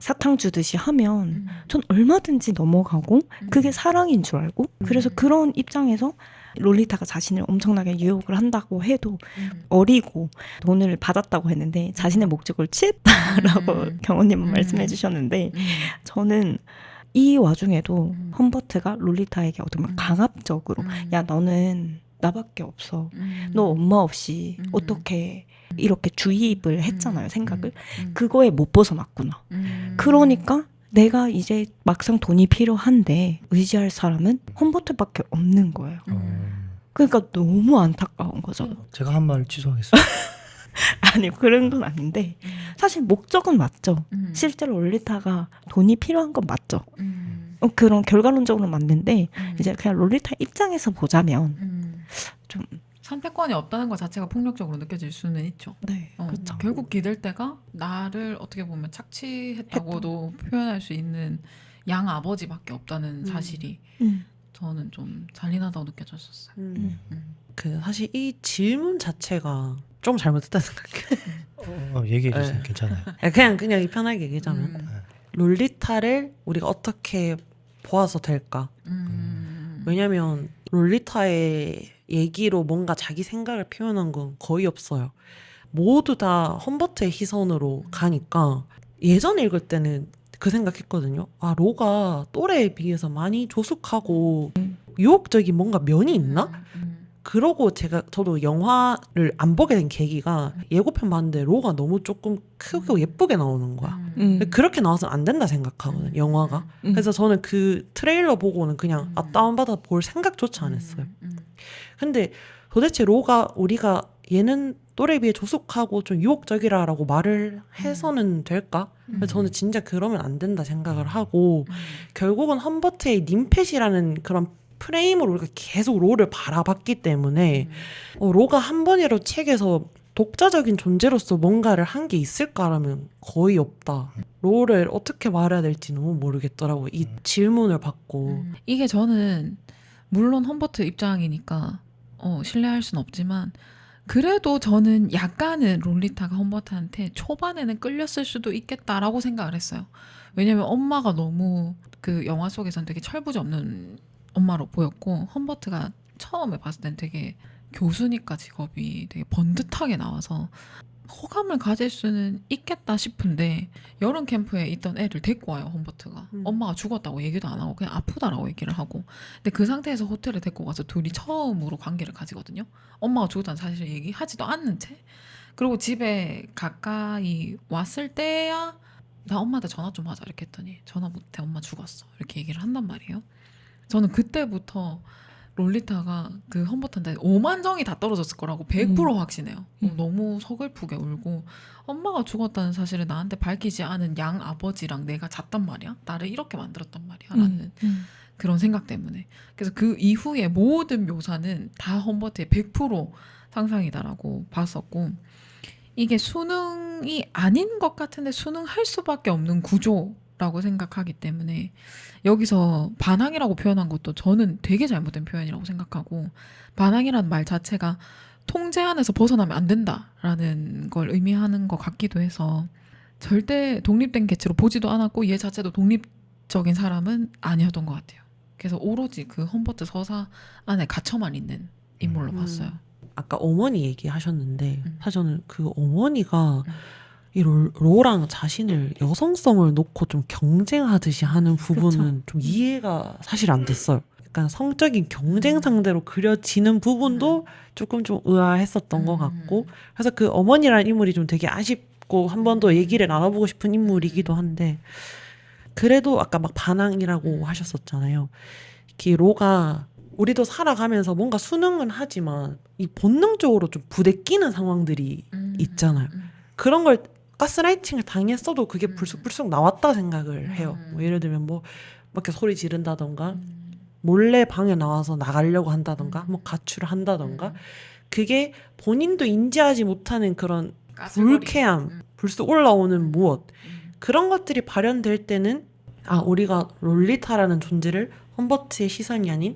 사탕 주듯이 하면 전 얼마든지 넘어가고 그게 사랑인 줄 알고 그래서 그런 입장에서 롤리타가 자신을 엄청나게 유혹을 한다고 해도 어리고 돈을 받았다고 했는데 자신의 목적을 취했다라고 경호님은 말씀해 주셨는데 저는 이 와중에도 험버트가 롤리타에게 어떻게 보면 강압적으로 야 너는 나밖에 없어 너 엄마 없이 어떻게 이렇게 주입을 했잖아요 생각을 그거에 못 벗어났구나 그러니까 내가 이제 막상 돈이 필요한데 의지할 사람은 험버트밖에 없는 거예요 그러니까 너무 안타까운 거죠 제가 한 말 취소하겠습니다. 아니 그런 건 아닌데 사실 목적은 맞죠 실제로 롤리타가 돈이 필요한 건 맞죠 그런 결과론적으로 맞는데 이제 그냥 롤리타 입장에서 보자면 좀 선택권이 없다는 것 자체가 폭력적으로 느껴질 수는 있죠. 네, 그렇죠. 결국 기댈 때가 나를 어떻게 보면 착취했다고도 표현할 수 있는 양 아버지밖에 없다는 사실이 저는 좀 잔인하다고 느껴졌었어요. 그 사실 이 질문 자체가 좀 잘못됐다는 생각해요. 얘기해 주세요. 네. 괜찮아요. 그냥 편하게 얘기하자면 롤리타를 우리가 어떻게 보아서 될까? 왜냐면 롤리타의 얘기로 뭔가 자기 생각을 표현한 건 거의 없어요. 모두 다 험버트의 시선으로 가니까 예전에 읽을 때는 그 생각했거든요. 아 로가 또래에 비해서 많이 조숙하고 유혹적인 뭔가 면이 있나? 그러고 저도 영화를 안 보게 된 계기가 예고편 봤는데 로가 너무 조금 크고 예쁘게 나오는 거야. 그렇게 나와서는 안 된다 생각하거든 영화가. 그래서 저는 그 트레일러 보고는 그냥 다운받아 볼 생각조차 안 했어요. 근데 도대체 로가 우리가 얘는 또래에 비해 조숙하고 좀 유혹적이라고 말을 해서는 될까? 그래서 저는 진짜 그러면 안 된다 생각을 하고 결국은 험버트의 님펫이라는 그런 프레임으로 우리가 계속 로를 바라봤기 때문에 로가 한 번이라도 책에서 독자적인 존재로서 뭔가를 한 게 있을까라면 거의 없다. 로를 어떻게 말해야 될지 너무 모르겠더라고요. 이 질문을 받고. 이게 저는 물론 험버트 입장이니까 신뢰할 수는 없지만 그래도 저는 약간은 롤리타가 험버트한테 초반에는 끌렸을 수도 있겠다라고 생각을 했어요. 왜냐면 엄마가 너무 그 영화 속에서는 되게 철부지 없는 엄마로 보였고 험버트가 처음에 봤을 땐 되게 교수니까 직업이 되게 번듯하게 나와서 호감을 가질 수는 있겠다 싶은데 여름 캠프에 있던 애를 데리고 와요 험버트가. 엄마가 죽었다고 얘기도 안 하고 그냥 아프다라고 얘기를 하고 근데 그 상태에서 호텔에 데리고 가서 둘이 처음으로 관계를 가지거든요. 엄마가 죽었다는 사실을 얘기하지도 않는 채 그리고 집에 가까이 왔을 때야 나 엄마한테 전화 좀 하자 이렇게 했더니 전화 못해 엄마 죽었어 이렇게 얘기를 한단 말이에요. 저는 그때부터 롤리타가 그 험버트한테 5만 정이 다 떨어졌을 거라고 100% 확신해요. 너무 서글프게 울고 엄마가 죽었다는 사실을 나한테 밝히지 않은 양 아버지랑 내가 잤단 말이야. 나를 이렇게 만들었단 말이야. 라는 그런 생각 때문에. 그래서 그 이후에 모든 묘사는 다 험버트의 100% 상상이다라고 봤었고 이게 수능이 아닌 것 같은데 수능할 수밖에 없는 구조라고 생각하기 때문에 여기서 반항이라고 표현한 것도 저는 되게 잘못된 표현이라고 생각하고 반항이라는 말 자체가 통제 안에서 벗어나면 안 된다라는 걸 의미하는 것 같기도 해서 절대 독립된 개체로 보지도 않았고 얘 자체도 독립적인 사람은 아니었던 것 같아요. 그래서 오로지 그 험버트 서사 안에 갇혀만 있는 인물로 봤어요. 아까 어머니 얘기하셨는데 사실 저는 그 어머니가 이 로랑 자신을 여성성을 놓고 좀 경쟁하듯이 하는 부분은 좀 이해가 사실 안 됐어요. 약간 성적인 경쟁 상대로 그려지는 부분도 조금 좀 의아했었던 것 같고 그래서 그 어머니라는 인물이 좀 되게 아쉽고 한 번 더 얘기를 나눠보고 싶은 인물이기도 한데 그래도 아까 막 반항이라고 하셨었잖아요. 이렇게 로가 우리도 살아가면서 뭔가 수능은 하지만 이 본능적으로 좀 부대끼는 상황들이 있잖아요. 그런 걸 가스라이팅을 당했어도 그게 불쑥불쑥 나왔다 생각을 해요. 뭐 예를 들면 뭐 막 이렇게 소리 지른다던가 몰래 방에 나와서 나가려고 한다던가 뭐 가출을 한다던가 그게 본인도 인지하지 못하는 그런 불쾌함, 불쑥 올라오는 무엇 그런 것들이 발현될 때는 아 우리가 롤리타라는 존재를 험버트의 시선이 아닌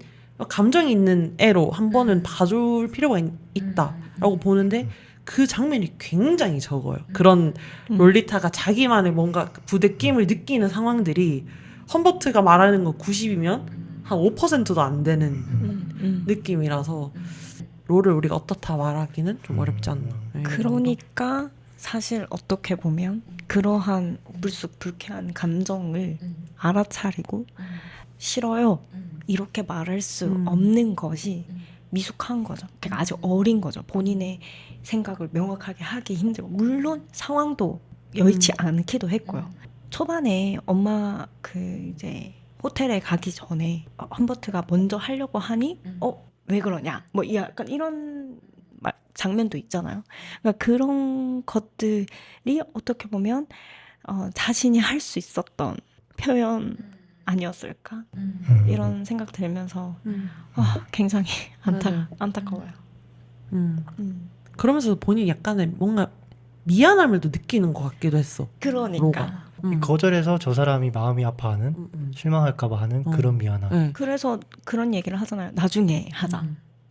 감정이 있는 애로 한 번은 봐줄 필요가 있다라고 보는데 그 장면이 굉장히 적어요. 그런 롤리타가 자기만의 뭔가 부대낌을 느끼는 상황들이 험버트가 말하는 거 90이면 한 5%도 안 되는 느낌이라서 롤을 우리가 어떻다 말하기는 좀 어렵지 않나. 그러니까 사실 어떻게 보면 그러한 불쑥 불쾌한 감정을 알아차리고 싫어요 이렇게 말할 수 없는 것이 미숙한 거죠. 그러니까 아직 어린 거죠. 본인의 생각을 명확하게 하기 힘들고 물론 상황도 여의치 않기도 했고요. 초반에 엄마 그 이제 호텔에 가기 전에 험버트가 먼저 하려고 하니 왜 그러냐 뭐 약간 이런 장면도 있잖아요. 그러니까 그런 것들이 어떻게 보면 자신이 할 수 있었던 표현 아니었을까 이런 생각 들면서 굉장히 안타까워요. 그러면서 본인이 약간의 뭔가 미안함을 또 느끼는 것 같기도 했어. 그러니까 거절해서 저 사람이 마음이 아파하는 실망할까봐 하는 그런 미안함. 네. 그래서 그런 얘기를 하잖아요. 나중에 하자.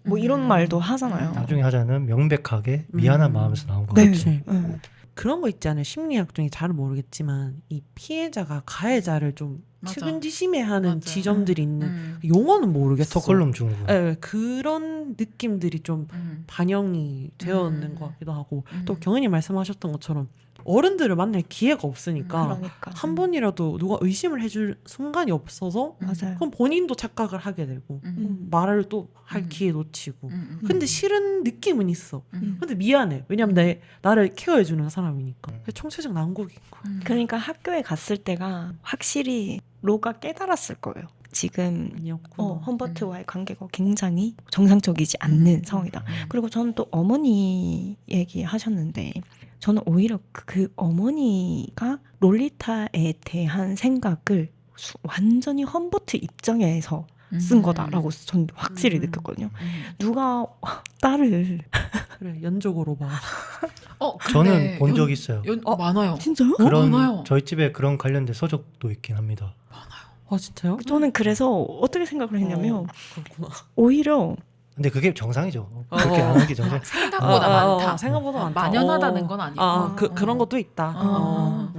뭐 이런 말도 하잖아요. 나중에 하자는 명백하게 미안한 마음에서 나온 거 네. 같아요. 그런 거 있잖아요. 심리학 중에 잘은 모르겠지만 이 피해자가 가해자를 좀 맞아. 측은지심해하는 맞아요. 지점들이 있는 용어는 모르겠어. 스톡홀름 증후군. 네, 그런 느낌들이 좀 반영이 되어 있는 것 같기도 하고 또 경은이 말씀하셨던 것처럼 어른들을 만날 기회가 없으니까 그러니까 한 번이라도 누가 의심을 해줄 순간이 없어서 맞아요. 그럼 본인도 착각을 하게 되고 말을 또 할 기회 놓치고 근데 싫은 느낌은 있어. 근데 미안해. 왜냐면 나를 케어해주는 사람이니까. 총체적 난국인 거야. 그러니까 학교에 갔을 때가 확실히 로가 깨달았을 거예요. 지금 아니었구나. 험버트와의 관계가 굉장히 정상적이지 않는 상황이다. 그리고 저는 또 어머니 얘기하셨는데 저는 오히려 그 어머니가 롤리타에 대한 생각을 완전히 험버트 입장에서 쓴 거다라고 전 확실히 느꼈거든요. 누가 딸을 그래 연적으로 봐. 저는 본 적 있어요. 많아요. 진짜요? 그런 많아요. 저희 집에 그런 관련된 서적도 있긴 합니다. 아 진짜요? 저는 그래서 어떻게 생각을 했냐면 그렇구나. 오히려 근데 그게 정상이죠. 그렇게 안 하는 게 정상. 생각보다 많다. 생각보다 많다. 만연하다는 건 아니고. 그런 것도 있다.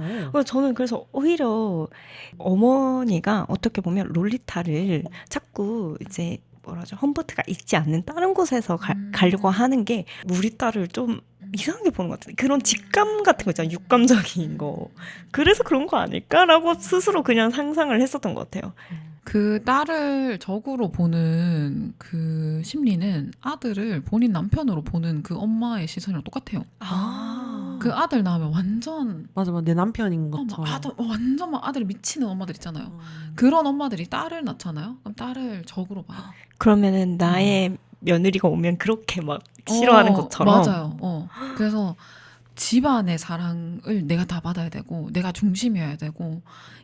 저는 그래서 오히려 어머니가 어떻게 보면 롤리타를 자꾸 이제 뭐라죠 험버트가 있지 않는 다른 곳에서 가려고 하는 게 우리 딸을 좀 이상하게 보는 것 같아요. 그런 직감 같은 거 있잖아요. 육감적인 거. 그래서 그런 거 아닐까라고 스스로 그냥 상상을 했었던 것 같아요. 그 딸을 적으로 보는 그 심리는 아들을 본인 남편으로 보는 그 엄마의 시선이랑 똑같아요. 그 아들 낳으면 완전 맞아, 내 남편인 막 것처럼. 아들 완전 막 아들이 미치는 엄마들 있잖아요. 음. 그런 엄마들이 딸을 낳잖아요. 그럼 딸을 적으로 봐요. 그러면은 나의 며느리가 오면 그렇게 막 싫어하는 것처럼. 맞아요. 그래서 집안의 사랑을 내가 다 받아야 되고 내가 중심이어야 되고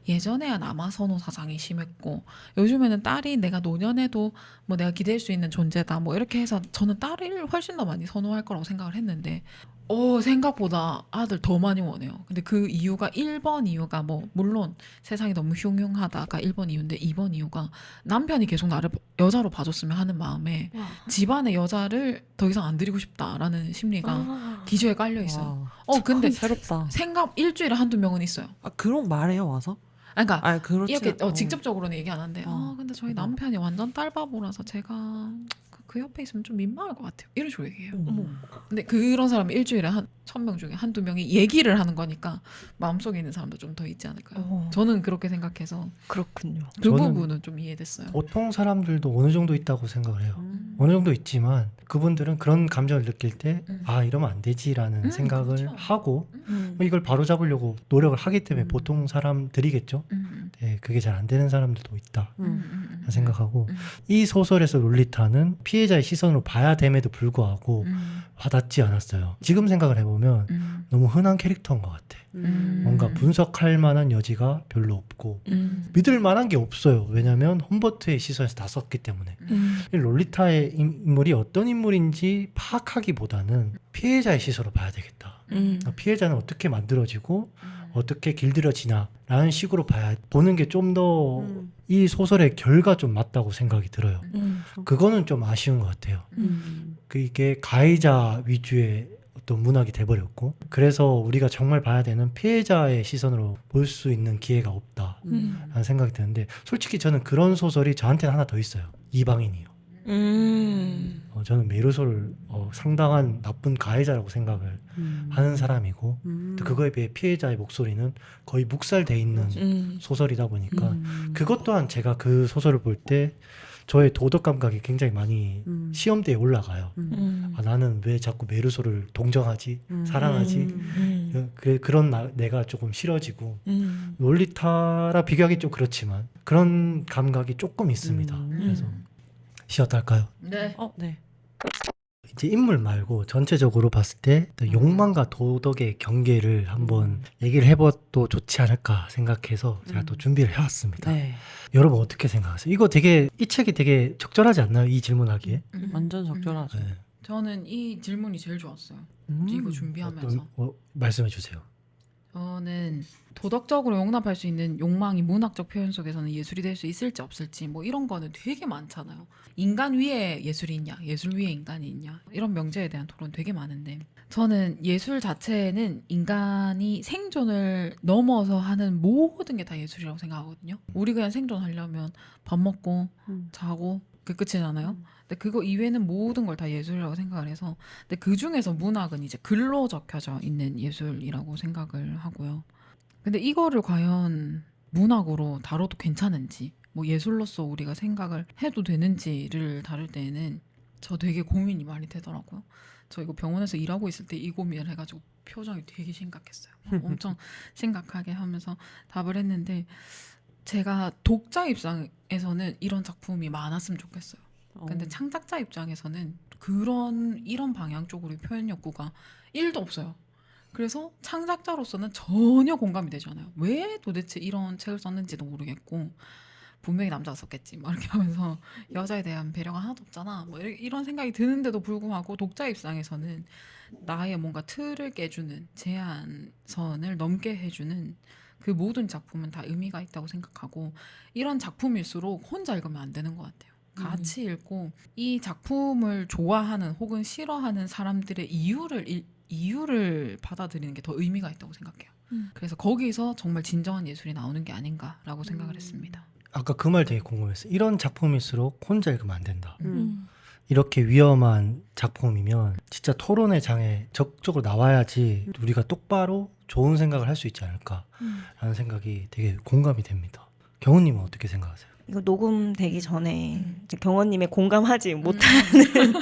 예전에야 남아 선호 사상이 심했고 요즘에는 딸이 내가 노년에도 뭐 내가 기댈 수 있는 존재다 뭐 이렇게 해서 저는 딸을 훨씬 더 많이 선호할 거라고 생각을 했는데 생각보다 아들 더 많이 원해요. 근데 그 이유가 1번 이유가 뭐 물론 세상이 너무 흉흉하다가 1번 이유인데 2번 이유가 남편이 계속 나를 여자로 봐줬으면 하는 마음에 집안의 여자를 더 이상 안 들이고 싶다라는 심리가 기저에 깔려 있어요. 근데 새롭다. 생각 일주일에 한두 명은 있어요. 그런 말해요 와서? 그러니까 그렇지. 이렇게 직접적으로는 얘기 안 하는데 근데 저희 어. 남편이 완전 딸바보라서 제가 그 옆에 있으면 좀 민망할 것 같아요. 이런 식으로 얘기해요. 근데 그런 사람이 일주일에 한 1000명 중에 한두 명이 얘기를 하는 거니까 마음속에 있는 사람도 좀 더 있지 않을까요? 저는 그렇게 생각해서 그렇군요. 그 저는 부분은 좀 이해됐어요. 보통 사람들도 어느 정도 있다고 생각을 해요. 음. 어느 정도 있지만 그분들은 그런 감정을 느낄 때 이러면 안 되지라는 생각을 그렇죠. 하고 이걸 바로 잡으려고 노력을 하기 때문에 보통 사람들이겠죠. 음, 네, 그게 잘 안 되는 사람들도 있다 생각하고 음. 이 소설에서 롤리타는 피해자의 시선으로 봐야 됨에도 불구하고 와닿지 않았어요. 지금 생각을 해보면 너무 흔한 캐릭터인 것 같아. 뭔가 분석할 만한 여지가 별로 없고 믿을 만한 게 없어요. 왜냐하면 홈버트의 시선에서 다 썼기 때문에. 이 롤리타의 인물이 어떤 인물인지 파악하기보다는 피해자의 시선으로 봐야 되겠다. 피해자는 어떻게 만들어지고 어떻게 길들여지냐라는 식으로 보는 게 좀 더 이 소설의 결과 좀 맞다고 생각이 들어요. 그거는 좀 아쉬운 것 같아요. 이게 가해자 위주의 어떤 문학이 돼버렸고 그래서 우리가 정말 봐야 되는 피해자의 시선으로 볼 수 있는 기회가 없다라는 생각이 드는데 솔직히 저는 그런 소설이 저한테는 하나 더 있어요. 이방인이요. 저는 메르소를 상당한 나쁜 가해자라고 생각을 하는 사람이고 또 그거에 비해 피해자의 목소리는 거의 묵살돼 있는 소설이다 보니까 그것 또한 제가 그 소설을 볼 때 저의 도덕 감각이 굉장히 많이 시험대에 올라가요. 나는 왜 자꾸 메르소를 동정하지? 사랑하지? 그런 내가 조금 싫어지고 롤리타라 비교하기 좀 그렇지만 그런 감각이 조금 있습니다. 그래서 시어터 할까요? 네. 네. 이제 인물 말고 전체적으로 봤을 때 욕망과 도덕의 경계를 한번 얘기를 해봐도 좋지 않을까 생각해서 제가 또 준비를 해왔습니다. 네. 여러분 어떻게 생각하세요? 이 책이 되게 적절하지 않나요? 이 질문하기에? 완전 적절하죠. 네. 저는 이 질문이 제일 좋았어요. 이거 준비하면서 말씀해 주세요. 저는 도덕적으로 용납할 수 있는 욕망이 문학적 표현 속에서는 예술이 될 수 있을지 없을지 뭐 이런 거는 되게 많잖아요. 인간 위에 예술이 있냐, 예술 위에 인간이 있냐 이런 명제에 대한 토론 되게 많은데 저는 예술 자체는 인간이 생존을 넘어서 하는 모든 게 다 예술이라고 생각하거든요. 우리 그냥 생존하려면 밥 먹고 자고 그 끝이잖아요. 근데 그거 이외에는 모든 걸 다 예술이라고 생각을 해서 근데 그 중에서 문학은 이제 글로 적혀져 있는 예술이라고 생각을 하고요. 근데 이거를 과연 문학으로 다뤄도 괜찮은지 뭐 예술로서 우리가 생각을 해도 되는지를 다룰 때에는 저 되게 고민이 많이 되더라고요. 저 이거 병원에서 일하고 있을 때 이 고민을 해가지고 표정이 되게 심각했어요. 엄청 심각하게 하면서 답을 했는데 제가 독자 입장에서는 이런 작품이 많았으면 좋겠어요. 근데 창작자 입장에서는 이런 방향 쪽으로 표현 욕구가 1도 없어요. 그래서 창작자로서는 전혀 공감이 되지 않아요. 왜 도대체 이런 책을 썼는지도 모르겠고 분명히 남자가 썼겠지 막 이렇게 하면서 여자에 대한 배려가 하나도 없잖아 뭐 이런 생각이 드는데도 불구하고 독자 입장에서는 나의 뭔가 틀을 깨주는 제한선을 넘게 해주는 그 모든 작품은 다 의미가 있다고 생각하고 이런 작품일수록 혼자 읽으면 안 되는 것 같아요. 같이 읽고 이 작품을 좋아하는 혹은 싫어하는 사람들의 이유를 받아들이는 게 더 의미가 있다고 생각해요. 그래서 거기서 정말 진정한 예술이 나오는 게 아닌가라고 생각을 했습니다. 아까 그 말 되게 궁금했어요. 이런 작품일수록 혼자 읽으면 안 된다. 이렇게 위험한 작품이면 진짜 토론의 장에 적극적으로 나와야지 우리가 똑바로 좋은 생각을 할 수 있지 않을까라는 생각이 되게 공감이 됩니다. 경훈님은 어떻게 생각하세요? 이거 녹음되기 전에 음. 이제 경원님의 공감하지 못하는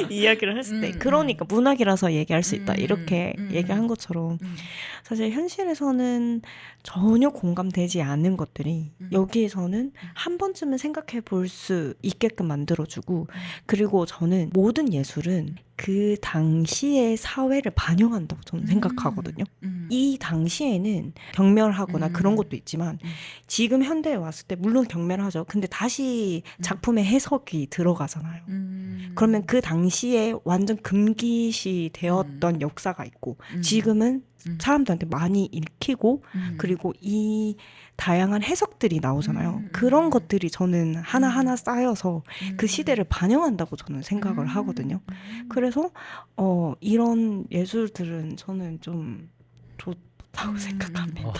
이야기를 했을 때 그러니까 문학이라서 얘기할 수 있다 이렇게 얘기한 것처럼 사실 현실에서는 전혀 공감되지 않는 것들이 여기에서는 한 번쯤은 생각해 볼 수 있게끔 만들어주고 그리고 저는 모든 예술은 그 당시의 사회를 반영한다고 저는 생각하거든요. 이 당시에는 경멸하거나 그런 것도 있지만 지금 현대에 왔을 때 물론 경멸하죠. 근데 다시 작품의 해석이 들어가잖아요. 그러면 그 당시에 완전 금기시 되었던 역사가 있고 지금은 사람들한테 많이 읽히고 그리고 이 다양한 해석들이 나오잖아요. 그런 것들이 저는 하나하나 쌓여서 그 시대를 반영한다고 저는 생각을 하거든요. 그래서 이런 예술들은 저는 좀 좋다고 생각합니다.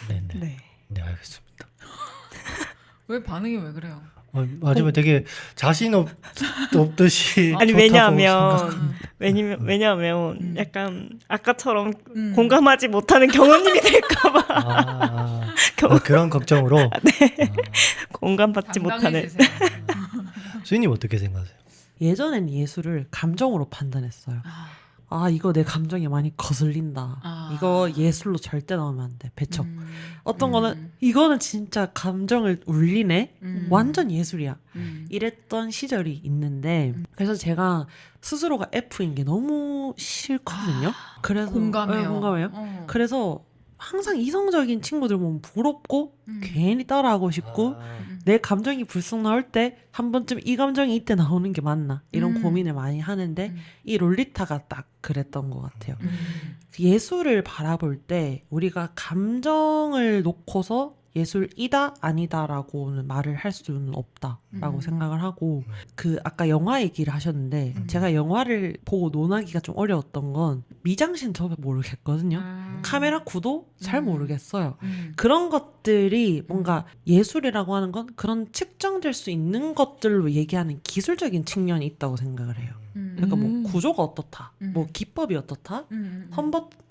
네네. 네. 네, 알겠습니다. 왜 반응이 왜 그래요? 마지막에 되게 자신 없듯이 아니 좋다고 왜냐하면 약간 아까처럼 공감하지 못하는 경호님이 될까봐 그런 걱정으로. 공감받지 못하는 당당해지세요. 수인님 어떻게 생각하세요? 예전엔 예술을 감정으로 판단했어요. 아 이거 내 감정이 많이 거슬린다. 이거 예술로 절대 나오면 안 돼. 배척. 어떤 거는 이거는 진짜 감정을 울리네. 완전 예술이야. 이랬던 시절이 있는데 그래서 제가 스스로가 F인 게 너무 싫거든요. 그래서 공감해요. 네, 공감해요. 그래서 항상 이성적인 친구들 보면 부럽고 괜히 따라하고 싶고 내 감정이 불쑥 나올 때 한 번쯤 이 감정이 이때 나오는 게 맞나 이런 고민을 많이 하는데 이 롤리타가 딱 그랬던 것 같아요. 예술을 바라볼 때 우리가 감정을 놓고서 예술이다 아니다라고는 말을 할 수는 없다라고 생각을 하고 그 아까 영화 얘기를 하셨는데 제가 영화를 보고 논하기가 좀 어려웠던 건 미장센 저도 모르겠거든요. 카메라 구도 잘 모르겠어요. 그런 것들이 뭔가 예술이라고 하는 건 그런 측정될 수 있는 것들로 얘기하는 기술적인 측면이 있다고 생각을 해요. 그러니까 뭐 구조가 어떻다, 뭐 기법이 어떻다,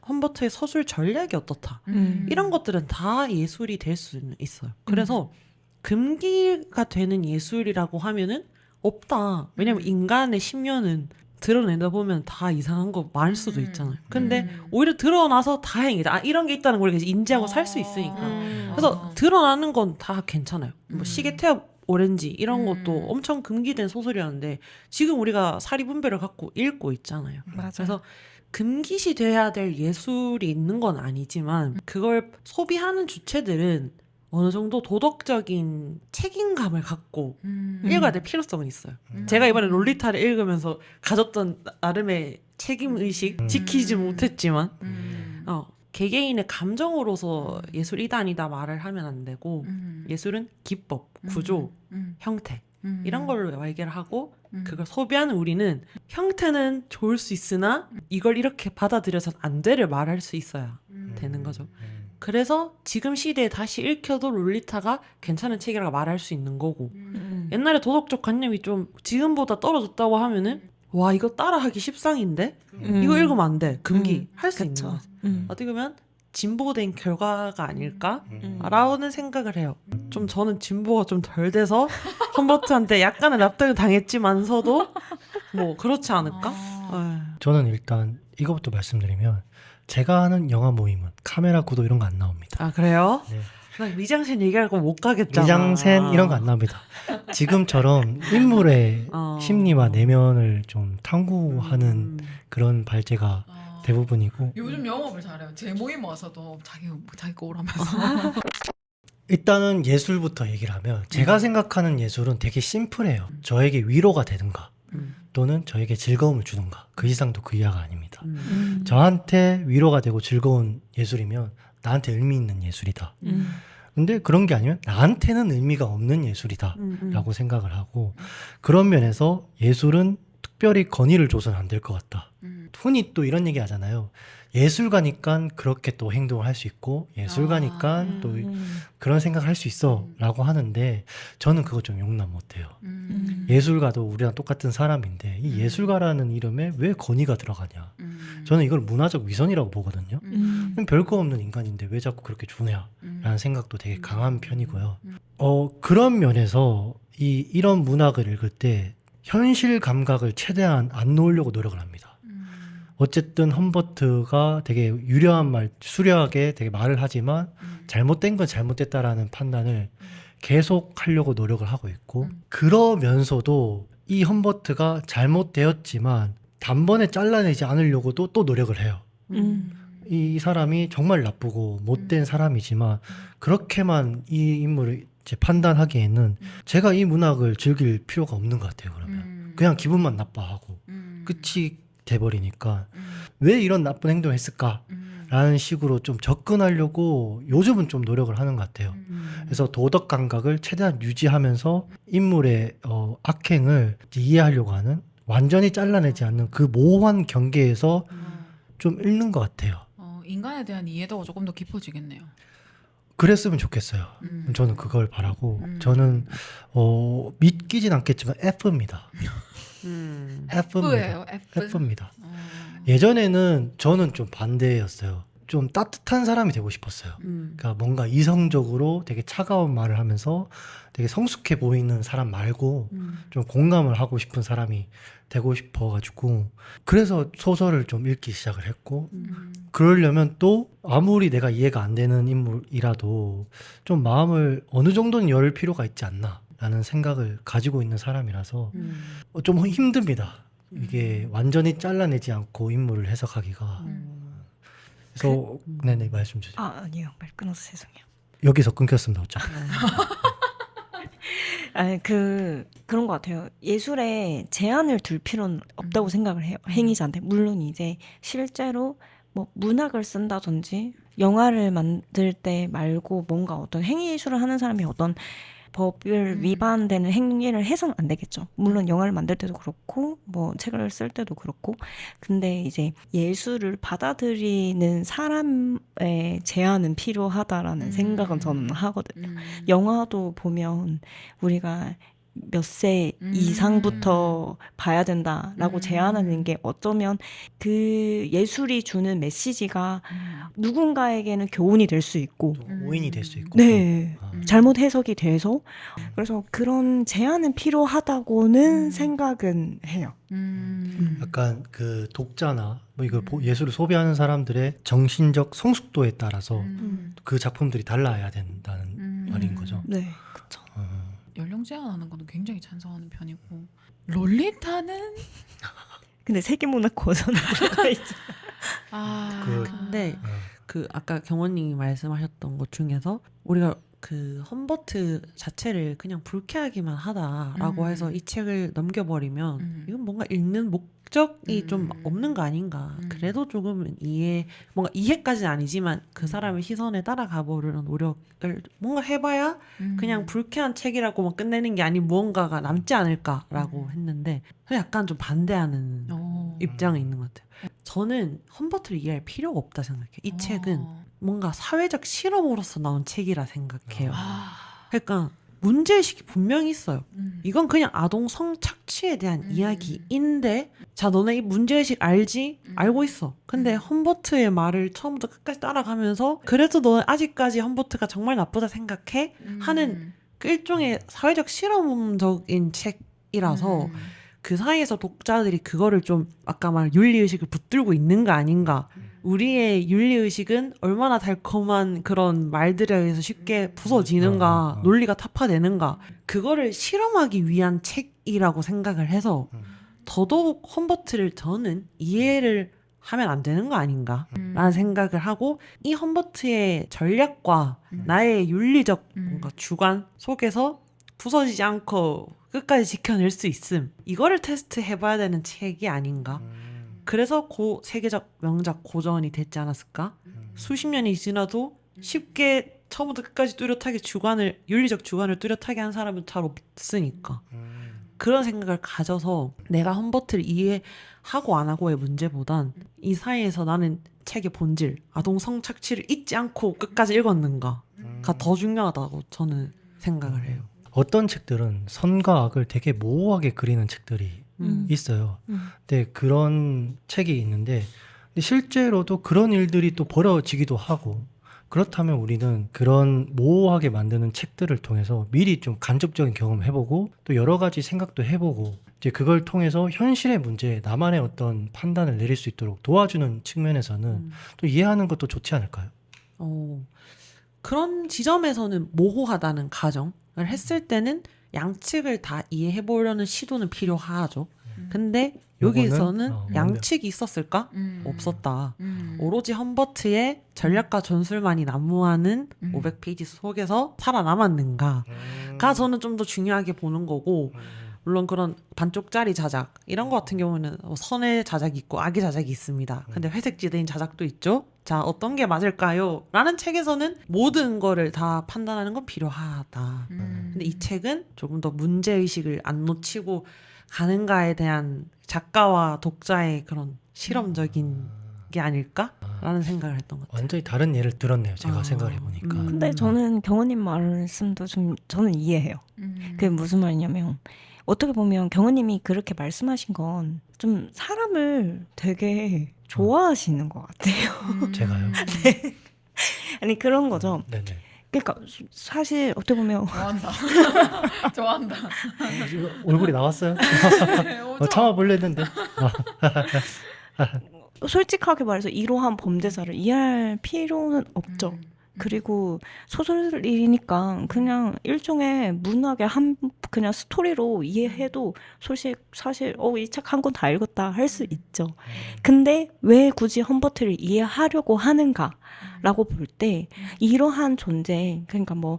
험버트의 서술 전략이 어떻다 이런 것들은 다 예술이 될 수는 있어요. 그래서 금기가 되는 예술이라고 하면은 없다. 왜냐면 인간의 심려는 드러내다 보면 다 이상한 거 많을 수도 있잖아요. 근데 오히려 드러나서 다행이다. 이런 게 있다는 걸 인지하고 살 수 있으니까. 그래서 드러나는 건 다 괜찮아요. 뭐 시계 태엽 오렌지 이런 것도 엄청 금기된 소설이었는데 지금 우리가 사리분별을 갖고 읽고 있잖아요. 맞아요. 그래서 금기시 돼야 될 예술이 있는 건 아니지만 그걸 소비하는 주체들은 어느 정도 도덕적인 책임감을 갖고 읽어야 될 필요성은 있어요. 제가 이번에 롤리타를 읽으면서 가졌던 나름의 책임의식 지키지 못했지만 개개인의 감정으로서 예술이다 아니다 말을 하면 안 되고 예술은 기법, 구조, 형태 이런 걸로 얘기를 하고 그걸 소비하는 우리는 형태는 좋을 수 있으나 이걸 이렇게 받아들여서 안 돼를 말할 수 있어야 되는 거죠. 그래서 지금 시대에 다시 읽혀도 롤리타가 괜찮은 책이라고 말할 수 있는 거고 옛날에 도덕적 관념이 좀 지금보다 떨어졌다고 하면은 와 이거 따라하기 십상인데 이거 읽으면 안 돼 금기 할 수 있는 그쵸. 거지. 어떻게 보면 진보된 결과가 아닐까라는 생각을 해요. 좀 저는 진보가 좀 덜 돼서 험버트한테 약간의 납득을 당했지만서도 뭐 그렇지 않을까? 저는 일단 이거부터 말씀드리면 제가 하는 영화 모임은 카메라 구도 이런 거 안 나옵니다. 아 그래요? 네. 나 미장센 얘기할 거 못 가겠잖아. 미장센 이런 거 안 나옵니다. 지금처럼 인물의 심리와 내면을 좀 탐구하는 그런 발제가 대부분이고 요즘 영업을 잘해요. 제 모임 와서도 자기 거 오라면서. 일단은 예술부터 얘기를 하면 제가 생각하는 예술은 되게 심플해요. 저에게 위로가 되든가 또는 저에게 즐거움을 주든가 그 이상도 그 이하가 아닙니다. 저한테 위로가 되고 즐거운 예술이면 나한테 의미 있는 예술이다. 근데 그런 게 아니면 나한테는 의미가 없는 예술이다 라고 생각을 하고 그런 면에서 예술은 특별히 건의를 줘서는 안 될 것 같다. 흔히 또 이런 얘기 하잖아요. 예술가니까 그렇게 또 행동을 할 수 있고 예술가니까 또 그런 생각을 할 수 있어 라고 하는데 저는 그거 좀 용납 못해요. 예술가도 우리랑 똑같은 사람인데 이 예술가라는 이름에 왜 건의가 들어가냐. 저는 이걸 문화적 위선이라고 보거든요. 별거 없는 인간인데 왜 자꾸 그렇게 주냐라는 생각도 되게 강한 편이고요. 그런 면에서 이런 문학을 읽을 때 현실 감각을 최대한 안 놓으려고 노력을 합니다. 어쨌든 험버트가 되게 유려한 말, 수려하게 되게 말을 하지만 잘못된 건 잘못됐다라는 판단을 계속 하려고 노력을 하고 있고 그러면서도 이 험버트가 잘못되었지만 단번에 잘라내지 않으려고도 또 노력을 해요. 이 사람이 정말 나쁘고 못된 사람이지만 그렇게만 이 인물을 이제 판단하기에는 제가 이 문학을 즐길 필요가 없는 것 같아요. 그러면 그냥 기분만 나빠하고 끝이 돼버리니까 왜 이런 나쁜 행동을 했을까? 라는 식으로 좀 접근하려고 요즘은 좀 노력을 하는 것 같아요. 그래서 도덕 감각을 최대한 유지하면서 인물의 악행을 이제 이해하려고 하는, 완전히 잘라내지 않는 그 모호한 경계에서 좀 읽는 것 같아요. 인간에 대한 이해도가 조금 더 깊어지겠네요. 그랬으면 좋겠어요. 저는 그걸 바라고 저는 믿기진 않겠지만 F입니다. F예요, F. F입니다. 예전에는 저는 좀 반대였어요. 좀 따뜻한 사람이 되고 싶었어요. 그러니까 뭔가 이성적으로 되게 차가운 말을 하면서 되게 성숙해 보이는 사람 말고 좀 공감을 하고 싶은 사람이 되고 싶어가지고 그래서 소설을 좀 읽기 시작을 했고 그러려면 또 아무리 내가 이해가 안 되는 인물이라도 좀 마음을 어느 정도는 열 필요가 있지 않나 라는 생각을 가지고 있는 사람이라서 좀 힘듭니다. 이게 완전히 잘라내지 않고 인물을 해석하기가. 그래서 네네 말씀 주세요. 아니요, 말 끊어서 죄송해요. 여기서 끊겼습니다. 어차피. 그런 것 같아요. 예술에 제한을 둘 필요는 없다고 생각을 해요. 행위자한테. 물론 이제 실제로 뭐 문학을 쓴다든지 영화를 만들 때 말고 뭔가 어떤 행위예술을 하는 사람이 어떤 법을 위반되는 행위를 해서는 안 되겠죠. 물론 영화를 만들 때도 그렇고 뭐 책을 쓸 때도 그렇고 근데 이제 예술을 받아들이는 사람의 제한은 필요하다라는 생각은 저는 하거든요. 영화도 보면 우리가 몇 세 이상부터 봐야 된다라고 제한하는 게 어쩌면 그 예술이 주는 메시지가 누군가에게는 교훈이 될 수 있고 오인이 될 수 있고. 네. 잘못 해석이 돼서 그래서 그런 제한은 필요하다고는 생각은 해요. 약간 그 독자나 뭐 이걸 예술을 소비하는 사람들의 정신적 성숙도에 따라서 그 작품들이 달라야 된다는 말인 거죠. 네, 그렇죠. 연령 제한하는 거는 굉장히 찬성하는 편이고 롤리타는 근데 세계문학 고전에 들어가 있죠. 근데 그 아까 경원님이 말씀하셨던 것 중에서 우리가 그 험버트 자체를 그냥 불쾌하기만 하다라고 해서 이 책을 넘겨버리면 이건 뭔가 읽는 목적이 좀 없는 거 아닌가. 그래도 조금 뭔가 이해까지는 아니지만 그 사람의 시선에 따라가 보려는 노력을 뭔가 해봐야 그냥 불쾌한 책이라고만 끝내는 게 아닌 무언가가 남지 않을까라고 했는데 약간 좀 반대하는 입장이 있는 것 같아요. 저는 험버트를 이해할 필요가 없다 생각해요. 이 책은 뭔가 사회적 실험으로서 나온 책이라 생각해요. 그러니까 문제의식이 분명히 있어요. 이건 그냥 아동 성착취에 대한 이야기인데 자 너네 이 문제의식 알지? 알고 있어. 근데 험버트의 말을 처음부터 끝까지 따라가면서 그래도 너는 아직까지 험버트가 정말 나쁘다 생각해? 하는 그 일종의 사회적 실험적인 책이라서 그 사이에서 독자들이 그거를 좀 아까 말한 윤리의식을 붙들고 있는 거 아닌가. 우리의 윤리의식은 얼마나 달콤한 그런 말들에 의해서 쉽게 부서지는가, 논리가 타파되는가, 그거를 실험하기 위한 책이라고 생각을 해서 더더욱 험버트를 저는 이해를 하면 안 되는 거 아닌가 라는 생각을 하고 이 험버트의 전략과 나의 윤리적 뭔가 주관 속에서 부서지지 않고 끝까지 지켜낼 수 있음, 이거를 테스트 해봐야 되는 책이 아닌가. 그래서 세계적 명작 고전이 됐지 않았을까? 수십 년이 지나도 쉽게 처음부터 끝까지 뚜렷하게 윤리적 주관을 뚜렷하게 한 사람은 잘 없으니까. 그런 생각을 가져서 내가 험버트를 이해하고 안 하고의 문제보단 이 사이에서 나는 책의 본질, 아동 성착취를 잊지 않고 끝까지 읽었는가가 더 중요하다고 저는 생각을 해요. 어떤 책들은 선과 악을 되게 모호하게 그리는 책들이 있어요. 근데 그런 책이 있는데 근데 실제로도 그런 일들이 또 벌어지기도 하고 그렇다면 우리는 그런 모호하게 만드는 책들을 통해서 미리 좀 간접적인 경험을 해보고 또 여러 가지 생각도 해보고 이제 그걸 통해서 현실의 문제에 나만의 어떤 판단을 내릴 수 있도록 도와주는 측면에서는 또 이해하는 것도 좋지 않을까요? 그런 지점에서는 모호하다는 가정을 했을 때는 양측을 다 이해해 보려는 시도는 필요하죠. 근데 요거는, 여기서는 완벽. 양측이 있었을까? 없었다. 음. 오로지 험버트의 전략과 전술만이 난무하는 500페이지 속에서 살아남았는가가 저는 좀 더 중요하게 보는 거고 물론 그런 반쪽짜리 자작 이런 거 같은 경우는 선의 자작이 있고 악의 자작이 있습니다. 근데 회색 지대인 자작도 있죠. 자 어떤 게 맞을까요? 라는 책에서는 모든 거를 다 판단하는 건 필요하다. 근데 이 책은 조금 더 문제의식을 안 놓치고 가는가에 대한 작가와 독자의 그런 실험적인 게 아닐까라는 생각을 했던 것 같아요. 완전히 다른 예를 들었네요. 제가 생각을 해보니까. 근데 저는 경은님 말씀도 좀 저는 이해해요. 그게 무슨 말이냐면 어떻게 보면 경은님이 그렇게 말씀하신 건 좀 사람을 되게 좋아하시는 것 같아요. 제가요? 아니 그런 거죠. 네네. 그러니까 사실 어떻게 보면 좋아한다. 좋아한다. 얼굴이 나왔어요? 참아보려 했는데. 솔직하게 말해서 이러한 범죄자를 이해할 필요는 없죠. 그리고 소설이니까 그냥 일종의 문학의 그냥 스토리로 이해해도 사실 이 책 한 권 다 읽었다 할 수 있죠. 근데 왜 굳이 험버트를 이해하려고 하는가라고 볼 때 이러한 존재 그러니까 뭐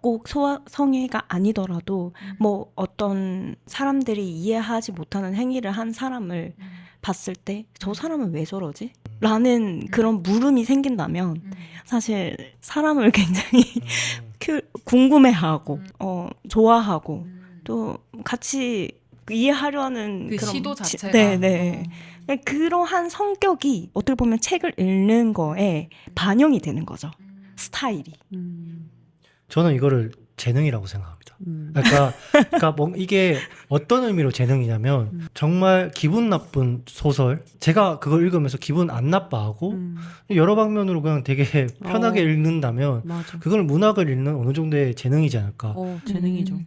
꼭 성애가 아니더라도 뭐 어떤 사람들이 이해하지 못하는 행위를 한 사람을 봤을 때 저 사람은 왜 저러지? 라는 그런 물음이 생긴다면 사실 사람을 굉장히 궁금해하고 좋아하고 또 같이 이해하려는 그 그런 시도 자체가 네네 그러한 성격이 어떻게 보면 책을 읽는 거에 반영이 되는 거죠. 스타일이. 저는 이거를 재능이라고 생각합니다. 그러니까 뭐 이게 어떤 의미로 재능이냐면 정말 기분 나쁜 소설 제가 그걸 읽으면서 기분 안 나빠하고 여러 방면으로 그냥 되게 편하게 읽는다면 맞아. 그걸 문학을 읽는 어느 정도의 재능이지 않을까. 재능이죠.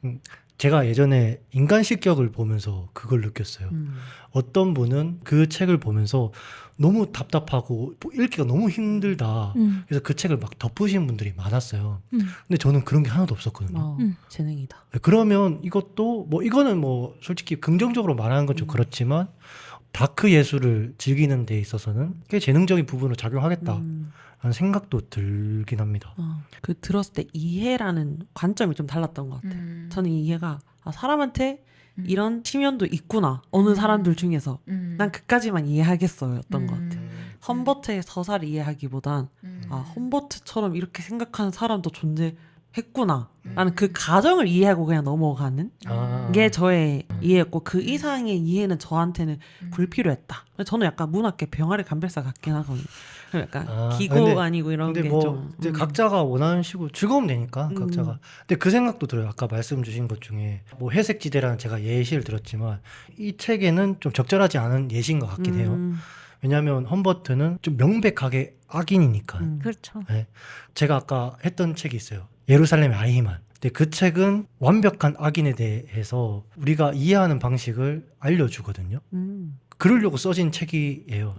제가 예전에 인간 실격을 보면서 그걸 느꼈어요. 어떤 분은 그 책을 보면서 너무 답답하고 읽기가 너무 힘들다. 그래서 그 책을 막 덮으신 분들이 많았어요. 근데 저는 그런 게 하나도 없었거든요. 재능이다. 그러면 이것도 뭐 이거는 뭐 솔직히 긍정적으로 말하는 건 좀 그렇지만 다크 예술을 즐기는 데 있어서는 꽤 재능적인 부분으로 작용하겠다라는 생각도 들긴 합니다. 그 들었을 때 이해라는 관점이 좀 달랐던 것 같아요. 저는 이해가 사람한테 이런 치면도 있구나. 어느 사람들 중에서 난 그까지만 이해하겠어였던 것 같아요. 험버트의 서사를 이해하기보단 험버트처럼 이렇게 생각하는 사람도 존재했구나 라는 그 가정을 이해하고 그냥 넘어가는 게 저의 이해였고 그 이상의 이해는 저한테는 불필요했다. 저는 약간 문학계 병아리 감별사 같긴 하거든요. 약간 기고 근데, 아니고 이런 근데 게 뭐 좀 이제 각자가 원하는 식으로 즐거우면 되니까 각자가. 근데 그 생각도 들어요. 아까 말씀 주신 것 중에 뭐 회색지대라는 제가 예시를 들었지만 이 책에는 좀 적절하지 않은 예시인 것 같긴 해요. 왜냐하면 험버트는 좀 명백하게 악인이니까. 그렇죠. 네. 제가 아까 했던 책이 있어요. 예루살렘의 아이히만. 근데 그 책은 완벽한 악인에 대해서 우리가 이해하는 방식을 알려주거든요. 그러려고 써진 책이에요.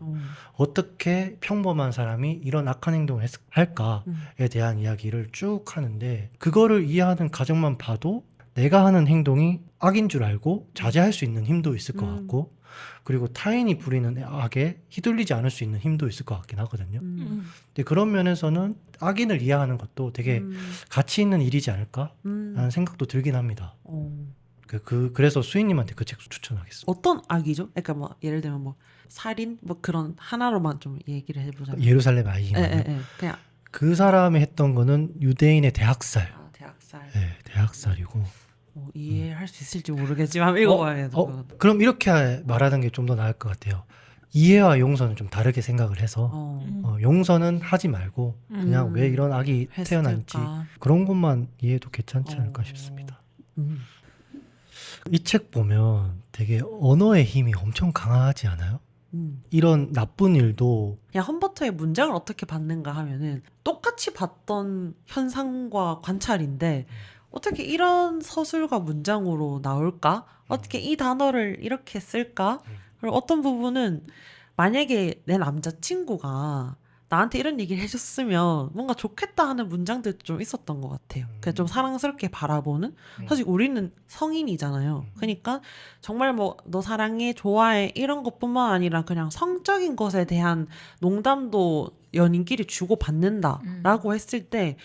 어떻게 평범한 사람이 이런 악한 행동을 할까에 대한 이야기를 쭉 하는데 그거를 이해하는 가정만 봐도 내가 하는 행동이 악인 줄 알고 자제할 수 있는 힘도 있을 것 같고 그리고 타인이 부리는 악에 휘둘리지 않을 수 있는 힘도 있을 것 같긴 하거든요. 근데 그런 면에서는 악인을 이해하는 것도 되게 가치 있는 일이지 않을까라는 생각도 들긴 합니다. 그래서 수인님한테 그 책 추천하겠습니다. 어떤 악이죠? 그러니까 뭐 예를 들면 뭐 살인 뭐 그런 하나로만 좀 얘기를 해보자면 예루살렘 아이히만. 그냥 그 사람이 했던 거는 유대인의 대학살. 대학살. 네, 대학살이고. 이해할 수 있을지 모르겠지만 한번 읽어봐야 돼. 그럼 이렇게 말하는 게 좀 더 나을 것 같아요. 이해와 용서는 좀 다르게 생각을 해서 용서는 하지 말고 그냥 왜 이런 악이 태어난지 그런 것만 이해해도 괜찮지 않을까 싶습니다. 이 책 보면 되게 언어의 힘이 엄청 강하지 않아요? 이런 나쁜 일도 그냥 험버터의 문장을 어떻게 받는가 하면은 똑같이 봤던 현상과 관찰인데 어떻게 이런 서술과 문장으로 나올까? 어떻게 이 단어를 이렇게 쓸까? 그리고 어떤 부분은 만약에 내 남자친구가 나한테 이런 얘기를 해줬으면 뭔가 좋겠다 하는 문장들도 좀 있었던 것 같아요. 그냥 좀 사랑스럽게 바라보는? 사실 우리는 성인이잖아요. 그러니까 정말 뭐 너 사랑해, 좋아해 이런 것뿐만 아니라 그냥 성적인 것에 대한 농담도 연인끼리 주고받는다라고 했을 때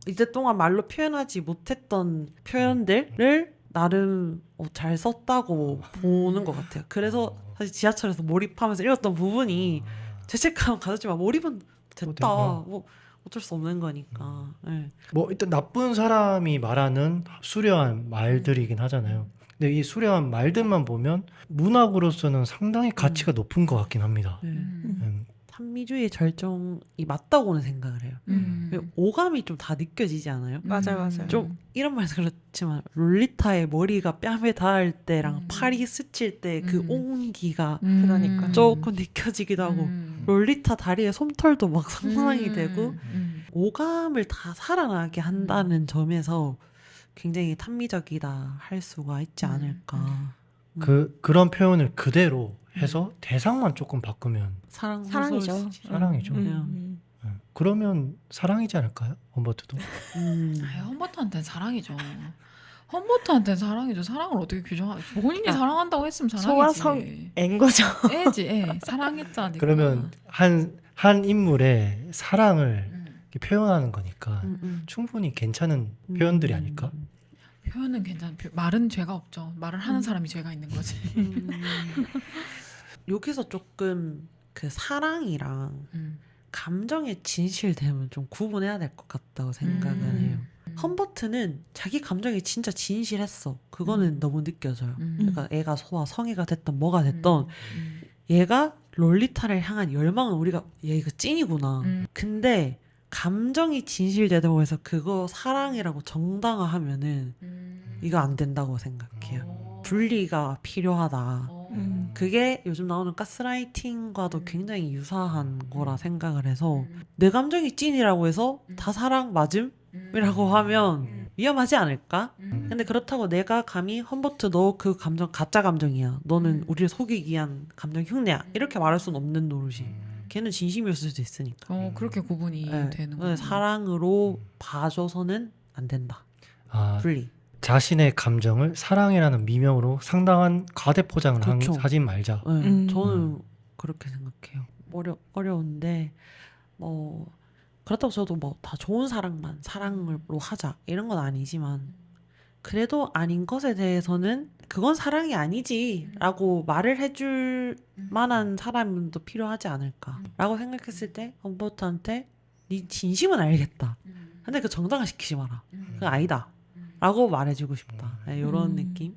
이제 동안 말로 표현하지 못했던 표현들을 나름 잘 썼다고 보는 것 같아요. 그래서 사실 지하철에서 몰입하면서 읽었던 부분이 죄책감 가졌지만 몰입은 됐다. 뭐 어쩔 수 없는 거니까. 네. 뭐 일단 나쁜 사람이 말하는 수려한 말들이긴 하잖아요. 근데 이 수려한 말들만 보면 문학으로서는 상당히 가치가 높은 것 같긴 합니다. 네. 음. 산미주의의 절정이 맞다고는 생각을 해요. 오감이 좀 다 느껴지지 않아요? 맞아요. 좀 이런 말도 그렇지만 롤리타의 머리가 뺨에 닿을 때랑 팔이 스칠 때 그 온기가 그러니까. 조금 느껴지기도 하고 롤리타 다리에 솜털도 막 상상이 되고 오감을 다 살아나게 한다는 점에서 굉장히 탄미적이다 할 수가 있지 않을까. 그런 표현을 그대로 해서 대상만 조금 바꾸면 사랑이죠. 소설이지. 사랑이죠. 그러면 사랑이지 않을까요? 험버트도. 험버트한테는 사랑이죠. 험버트한테는 사랑이죠. 사랑을 어떻게 규정하? 본인이 야, 사랑한다고 했으면 사랑이지. 소화성 앤 거죠. 애지, 애. 사랑했자니까. 그러면 한 인물의 사랑을 이렇게 표현하는 거니까 충분히 괜찮은 표현들이 아닐까? 표현은 괜찮. 말은 죄가 없죠. 말을 하는 사람이 죄가 있는 거지. 여기서 조금 그 사랑이랑 감정의 진실됨을 좀 구분해야 될 것 같다고 생각을 해요. 험버트는 자기 감정이 진짜 진실했어. 그거는 너무 느껴져요. 그러니까 애가 소아 성애가 됐던 뭐가 됐던 얘가 롤리타를 향한 열망은 우리가 얘 이거 찐이구나. 근데 감정이 진실되다고 해서 그거 사랑이라고 정당화하면은 이거 안 된다고 생각해요. 분리가 필요하다. 그게 요즘 나오는 가스라이팅과도 굉장히 유사한 거라 생각을 해서 내 감정이 찐이라고 해서 다 사랑 맞음이라고 하면 위험하지 않을까? 근데 그렇다고 내가 감히 험버트 너 그 감정 가짜 감정이야. 너는 우리를 속이기 위한 감정 흉내야. 이렇게 말할 수는 없는 노릇이. 걔는 진심이었을 수도 있으니까. 그렇게 구분이 네. 되는 네, 거예요. 사랑으로 봐줘서는 안 된다. 아, 분리. 자신의 감정을 사랑이라는 미명으로 상당한 과대 포장을 그렇죠. 하지 말자. 네, 저는 그렇게 생각해요. 어려운데 뭐 그렇다고 저도 뭐 다 좋은 사랑만 사랑으로 하자 이런 건 아니지만 그래도 아닌 것에 대해서는 그건 사랑이 아니지라고 말을 해줄 만한 사람도 필요하지 않을까라고 생각했을 때 험버트한테 네 진심은 알겠다. 근데 그 정당화시키지 마라. 그건 아니다. 라고 말해주고 싶다. 네, 이런 느낌.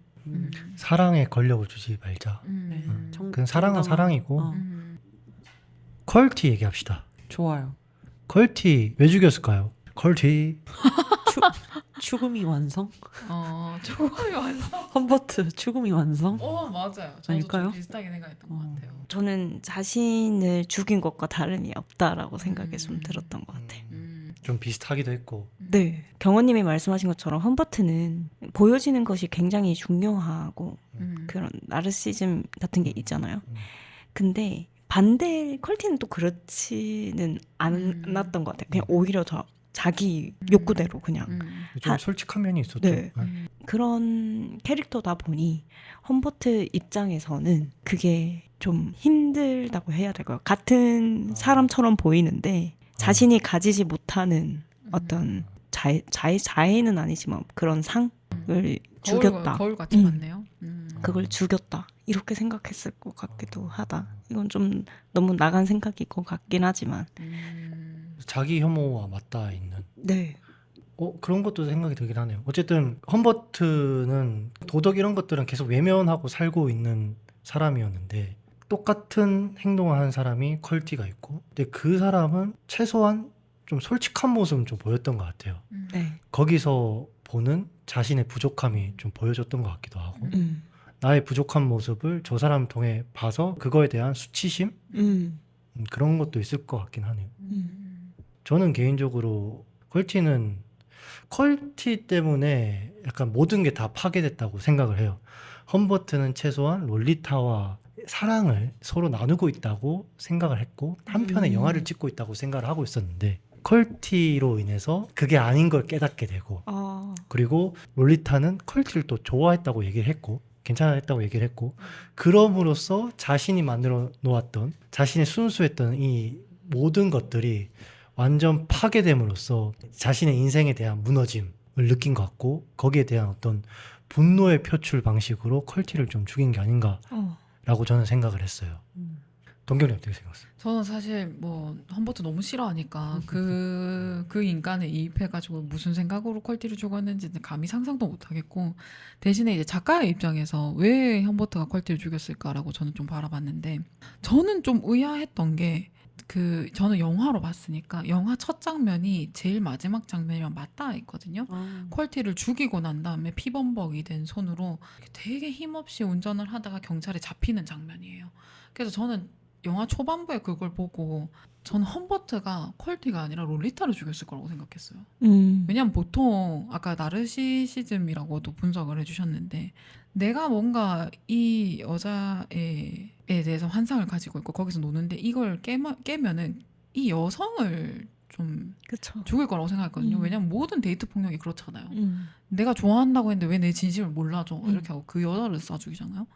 사랑에 권력을 주지 말자. 네. 그건 사랑은 정당화. 사랑이고. 어, 컬티 얘기합시다. 좋아요. 컬티 왜 죽였을까요? 컬티. 추구미 완성? 좋아요. 완성. 험버트 추구미 완성? 맞아요. 저도 아닐까요? 좀 비슷하게 생각했던 것 같아요. 저는 자신을 죽인 것과 다름이 없다라고 생각이 좀 들었던 것 같아요. 좀 비슷하기도 했고. 네, 경호님이 말씀하신 것처럼 험버트는 보여지는 것이 굉장히 중요하고 그런 나르시즘 같은 게 있잖아요. 근데 반대 컬티는 또 그렇지는 않았던 것 같아요. 그냥 오히려 더 자기 욕구대로 그냥 좀 솔직한 면이 있었죠. 네. 그런 캐릭터다 보니 험버트 입장에서는 그게 좀 힘들다고 해야 될까요? 같은 사람처럼 보이는데 자신이 가지지 못하는 어떤 자해는 아니지만 그런 상을 죽였다. 거울 같이 맞네요. 그걸 죽였다. 이렇게 생각했을 것 같기도 하다. 이건 좀 너무 나간 생각일 것 같긴 하지만. 자기 혐오와 맞닿아 있는. 네. 그런 것도 생각이 들긴 하네요. 어쨌든 험버트는 도덕 이런 것들은 계속 외면하고 살고 있는 사람이었는데 똑같은 행동을 하는 사람이 컬티가 있고 근데 그 사람은 최소한 좀 솔직한 모습은 좀 보였던 것 같아요. 네. 거기서 보는 자신의 부족함이 좀 보여졌던 것 같기도 하고 음. 나의 부족한 모습을 저 사람 통해 봐서 그거에 대한 수치심 그런 것도 있을 것 같긴 하네요. 저는 개인적으로 퀄티 때문에 약간 모든 게 다 파괴됐다고 생각을 해요. 험버트는 최소한 롤리타와 사랑을 서로 나누고 있다고 생각을 했고 한 편의 영화를 찍고 있다고 생각을 하고 있었는데 퀄티로 인해서 그게 아닌 걸 깨닫게 되고 그리고 롤리타는 퀄티를 또 좋아했다고 얘기를 했고 괜찮았다고 얘기를 했고 그럼으로써 자신이 만들어 놓았던 자신의 순수했던 이 모든 것들이 완전 파괴됨으로써 자신의 인생에 대한 무너짐을 느낀 것 같고 거기에 대한 어떤 분노의 표출 방식으로 퀄티를 좀 죽인 게 아닌가라고 저는 생각을 했어요. 동경이 어떻게 생각하세요? 저는 사실 뭐 험버트 너무 싫어하니까 그 인간에 이입해가지고 무슨 생각으로 퀄티를 죽었는지는 감히 상상도 못하겠고 대신에 이제 작가의 입장에서 왜 험버트가 퀄티를 죽였을까라고 저는 좀 바라봤는데 저는 좀 의아했던 게 저는 영화로 봤으니까 영화 첫 장면이 제일 마지막 장면이랑 맞닿아 있거든요. 퀄티를 죽이고 난 다음에 피범벅이 된 손으로 되게 힘없이 운전을 하다가 경찰에 잡히는 장면이에요. 그래서 저는 영화 초반부에 그걸 보고 저는 험버트가 퀄티가 아니라 롤리타를 죽였을 거라고 생각했어요. 왜냐면 보통 아까 나르시시즘이라고도 분석을 해주셨는데 내가 뭔가 이 여자에 대해서 환상을 가지고 있고 거기서 노는데 이걸 깨면은 이 여성을 좀 그쵸. 죽일 거라고 생각했거든요. 왜냐면 모든 데이트 폭력이 그렇잖아요. 내가 좋아한다고 했는데 왜 내 진심을 몰라줘 이렇게 하고 그 여자를 쏴 죽이잖아요.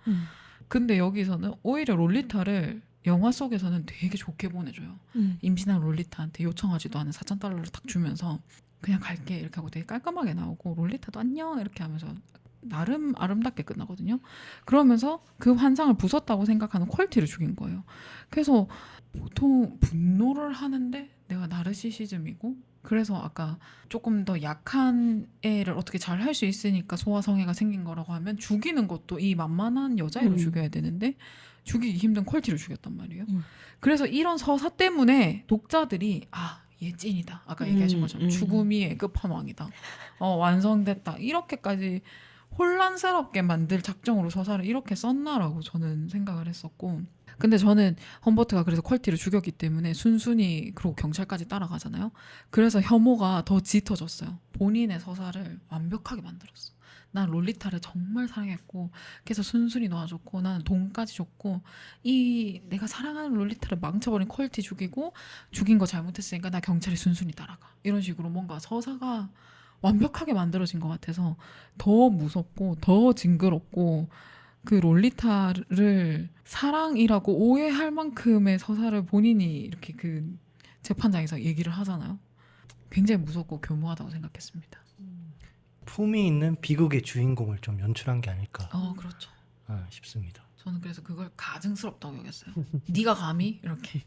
근데 여기서는 오히려 롤리타를 영화 속에서는 되게 좋게 보내줘요. 임신한 롤리타한테 요청하지도 않은 $4,000를 딱 주면서 그냥 갈게 이렇게 하고 되게 깔끔하게 나오고 롤리타도 안녕 이렇게 하면서 나름 아름답게 끝나거든요. 그러면서 그 환상을 부쉈다고 생각하는 퀄티를 죽인 거예요. 그래서 보통 분노를 하는데 내가 나르시시즘이고 그래서 아까 조금 더 약한 애를 어떻게 잘 할 수 있으니까 소아성애가 생긴 거라고 하면 죽이는 것도 이 만만한 여자애로 죽여야 되는데 죽이기 힘든 퀄티를 죽였단 말이에요. 그래서 이런 서사 때문에 독자들이 얘 찐이다. 아까 얘기하신 것처럼 죽음이의 끝판왕이다. 완성됐다. 이렇게까지 혼란스럽게 만들 작정으로 서사를 이렇게 썼나라고 저는 생각을 했었고 근데 저는 험버트가 그래서 퀄티를 죽였기 때문에 순순히 그리고 경찰까지 따라가잖아요. 그래서 혐오가 더 짙어졌어요. 본인의 서사를 완벽하게 만들었어. 난 롤리타를 정말 사랑했고 그래서 순순히 놓아줬고 나는 돈까지 줬고 이 내가 사랑하는 롤리타를 망쳐버린 퀄티 죽이고 죽인 거 잘못했으니까 나 경찰이 순순히 따라가. 이런 식으로 뭔가 서사가 완벽하게 만들어진 것 같아서 더 무섭고 더 징그럽고 그 롤리타를 사랑이라고 오해할 만큼의 서사를 본인이 이렇게 그 재판장에서 얘기를 하잖아요. 굉장히 무섭고 교묘하다고 생각했습니다. 품이 있는 비극의 주인공을 좀 연출한 게 아닐까 그렇죠. 싶습니다. 저는 그래서 그걸 가증스럽다고 여겼어요. 네가 감히? 이렇게.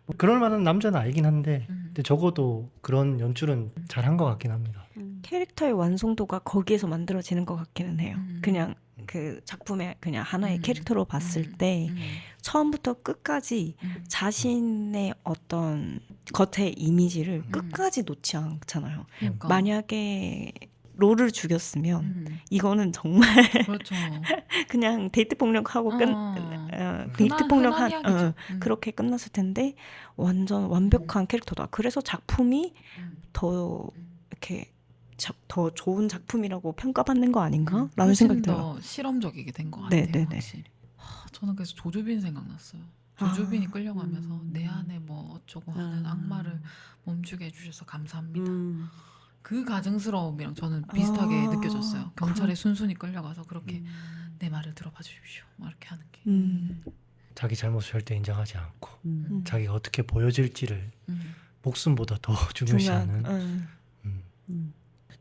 뭐 그럴 만한 남자는 알긴 한데 근데 적어도 그런 연출은 잘한 것 같긴 합니다. 캐릭터의 완성도가 거기에서 만들어지는 것 같기는 해요. 그냥 그 작품의 그냥 하나의 캐릭터로 봤을 때 처음부터 끝까지 자신의 어떤 겉의 이미지를 끝까지 놓지 않잖아요. 그러니까. 만약에 롤을 죽였으면 이거는 정말 그렇죠. 그냥 데이트 폭력하고 데이트 폭력한 그렇게 끝났을 텐데 완전 완벽한 캐릭터다. 그래서 작품이 더 이렇게 더 좋은 작품이라고 평가받는 거 아닌가라는 생각이 들어요. 더 실험적이게 된 것 같아요. 네네네. 확실히. 저는 그래서 조조빈 생각났어요. 조조빈이 끌려가면서 내 안에 뭐 어쩌고 하는 악마를 멈추게 해주셔서 감사합니다. 그 가증스러움이랑 저는 비슷하게 느껴졌어요. 경찰에 순순히 끌려가서 그렇게 내 말을 들어봐 주십시오. 막 이렇게 하는 게. 자기 잘못을 절대 인정하지 않고 자기가 어떻게 보여질지를 목숨보다 더 중요시하는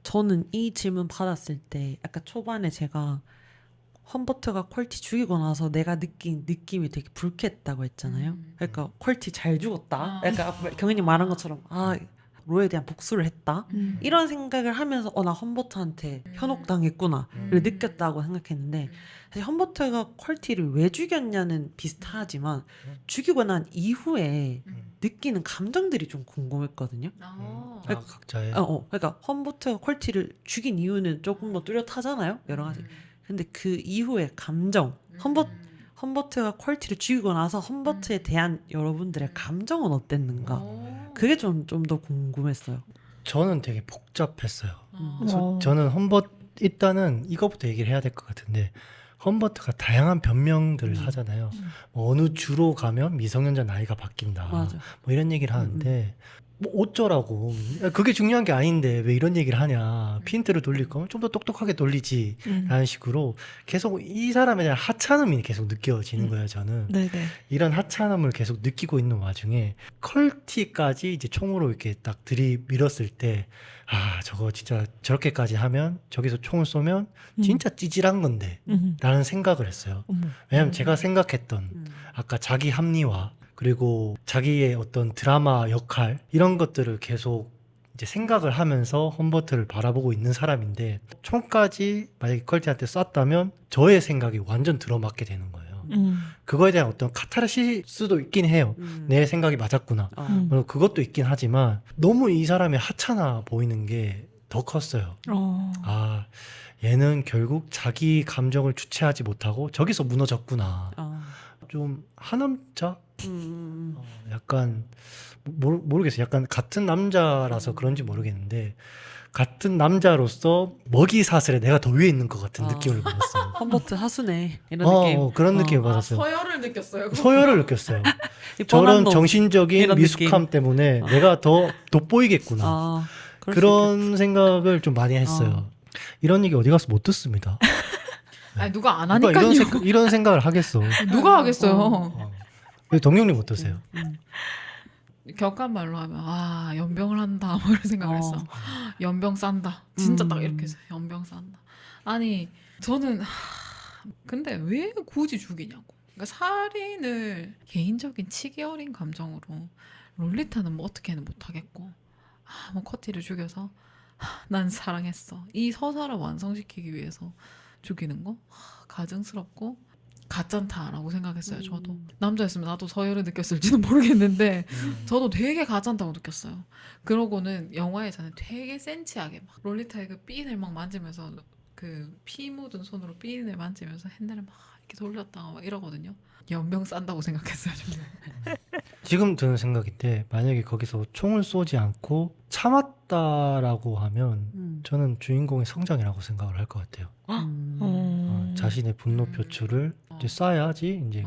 저는 이 질문 받았을 때 약간 초반에 제가 험버트가 퀄티 죽이고 나서 내가 느낀 느낌이 되게 불쾌했다고 했잖아요. 그러니까 퀄티 잘 죽었다. 약간 경은이 말한 것처럼 로에 대한 복수를 했다. 이런 생각을 하면서 나 험버트한테 현혹당했구나를 느꼈다고 생각했는데 사실 험버트가 퀄티를 왜 죽였냐는 비슷하지만 죽이고 난 이후에 느끼는 감정들이 좀 궁금했거든요. 각자의 그러니까 험버트가 퀄티를 죽인 이유는 조금 더 뚜렷하잖아요. 여러 가지. 근데 그 이후의 감정, 험버트가 퀄티를 죽이고 나서 험버트에 대한 여러분들의 감정은 어땠는가? 그게 좀 더 궁금했어요. 저는 되게 복잡했어요. 어. 저는 일단은 이거부터 얘기를 해야 될 것 같은데 험버트가 다양한 변명들을 하잖아요. 뭐 어느 주로 가면 미성년자 나이가 바뀐다. 맞아. 뭐 이런 얘기를 하는데 뭐 어쩌라고. 그게 중요한 게 아닌데 왜 이런 얘기를 하냐. 핀트를 돌릴 거면 좀 더 똑똑하게 돌리지. 라는 식으로 계속 이 사람에 대한 하찮음이 계속 느껴지는 거예요. 저는 네네. 이런 하찮음을 계속 느끼고 있는 와중에 컬티까지 이제 총으로 이렇게 딱 들이밀었을 때 저거 진짜 저렇게까지 하면 저기서 총을 쏘면 진짜 찌질한 건데 라는 생각을 했어요. 어머. 왜냐면 제가 생각했던 아까 자기 합리화 그리고 자기의 어떤 드라마 역할 이런 것들을 계속 이제 생각을 하면서 험버트를 바라보고 있는 사람인데 총까지 만약에 컬티한테 쐈다면 저의 생각이 완전 들어맞게 되는 거예요. 그거에 대한 어떤 카타르시스도 있긴 해요. 내 생각이 맞았구나. 물론 그것도 있긴 하지만 너무 이 사람이 하찮아 보이는 게 더 컸어요. 얘는 결국 자기 감정을 주체하지 못하고 저기서 무너졌구나. 좀 하남자? 약간 모르겠어요. 약간 같은 남자라서 그런지 모르겠는데 같은 남자로서 먹이 사슬에 내가 더 위에 있는 것 같은 느낌을 받았어요. 험버트 하수네 이런 느낌. 그런 느낌을 받았어요. 서열을 느꼈어요. 서열을 느꼈어요. 이 뻔한 저런 놈. 정신적인 이런 미숙함 느낌. 때문에 내가 더 돋보이겠구나. 그럴 수 그런 생각을 좀 많이 했어요. 이런 얘기 어디 가서 못 듣습니다. 아니 누가 안 누가 하니까요. 이런 생각을 하겠어. 누가 하겠어요. 왜 동영님 어떠세요? 격한 말로 하면 연병을 한다 뭐 이런 생각을 했어. 연병 싼다. 진짜 딱 이렇게 해서 연병 싼다. 아니 저는 근데 왜 굳이 죽이냐고. 그러니까 살인을 개인적인 치기 어린 감정으로 롤리타는 뭐 어떻게는 못하겠고 뭐 커티를 죽여서 난 사랑했어. 이 서사를 완성시키기 위해서 죽이는 거 가증스럽고 가짠다라고 생각했어요. 저도 남자였으면 나도 서열을 느꼈을지는 모르겠는데 저도 되게 가짠다고 느꼈어요. 그러고는 영화에서는 되게 센치하게 막 롤리타의 그 핀을 막 만지면서 그 피 묻은 손으로 핀을 만지면서 핸들을 막 이렇게 돌렸다가 막 이러거든요. 연병 싼다고 생각했어요. 저는. 지금 드는 생각인데 만약에 거기서 총을 쏘지 않고 참았다라고 하면 저는 주인공의 성장이라고 생각을 할 것 같아요. 자신의 분노 표출을 이제 쏴야지 이제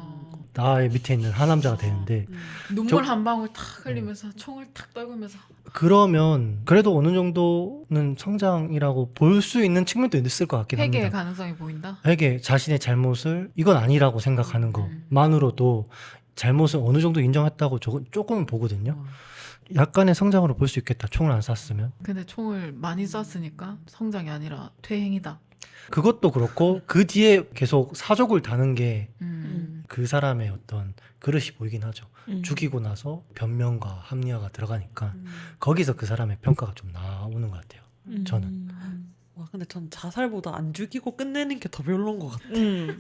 나의 밑에 있는 하남자가 되는데 눈물 한 방울 탁 흘리면서 총을 탁 떨구면서 그러면 그래도 어느 정도는 성장이라고 볼 수 있는 측면도 있을 것 같긴 회개의 합니다. 가능성이 보인다. 회개, 자신의 잘못을 이건 아니라고 생각하는 것만으로도 잘못을 어느 정도 인정했다고 조금은 보거든요. 약간의 성장으로 볼 수 있겠다. 총을 안 쐈으면. 근데 총을 많이 쐈으니까 성장이 아니라 퇴행이다. 그것도 그렇고 그 뒤에 계속 사족을 다는 게 그 사람의 어떤 그릇이 보이긴 하죠. 죽이고 나서 변명과 합리화가 들어가니까 거기서 그 사람의 평가가 좀 나오는 것 같아요. 저는. 근데 전 자살보다 안 죽이고 끝내는 게 더 별로인 것 같아.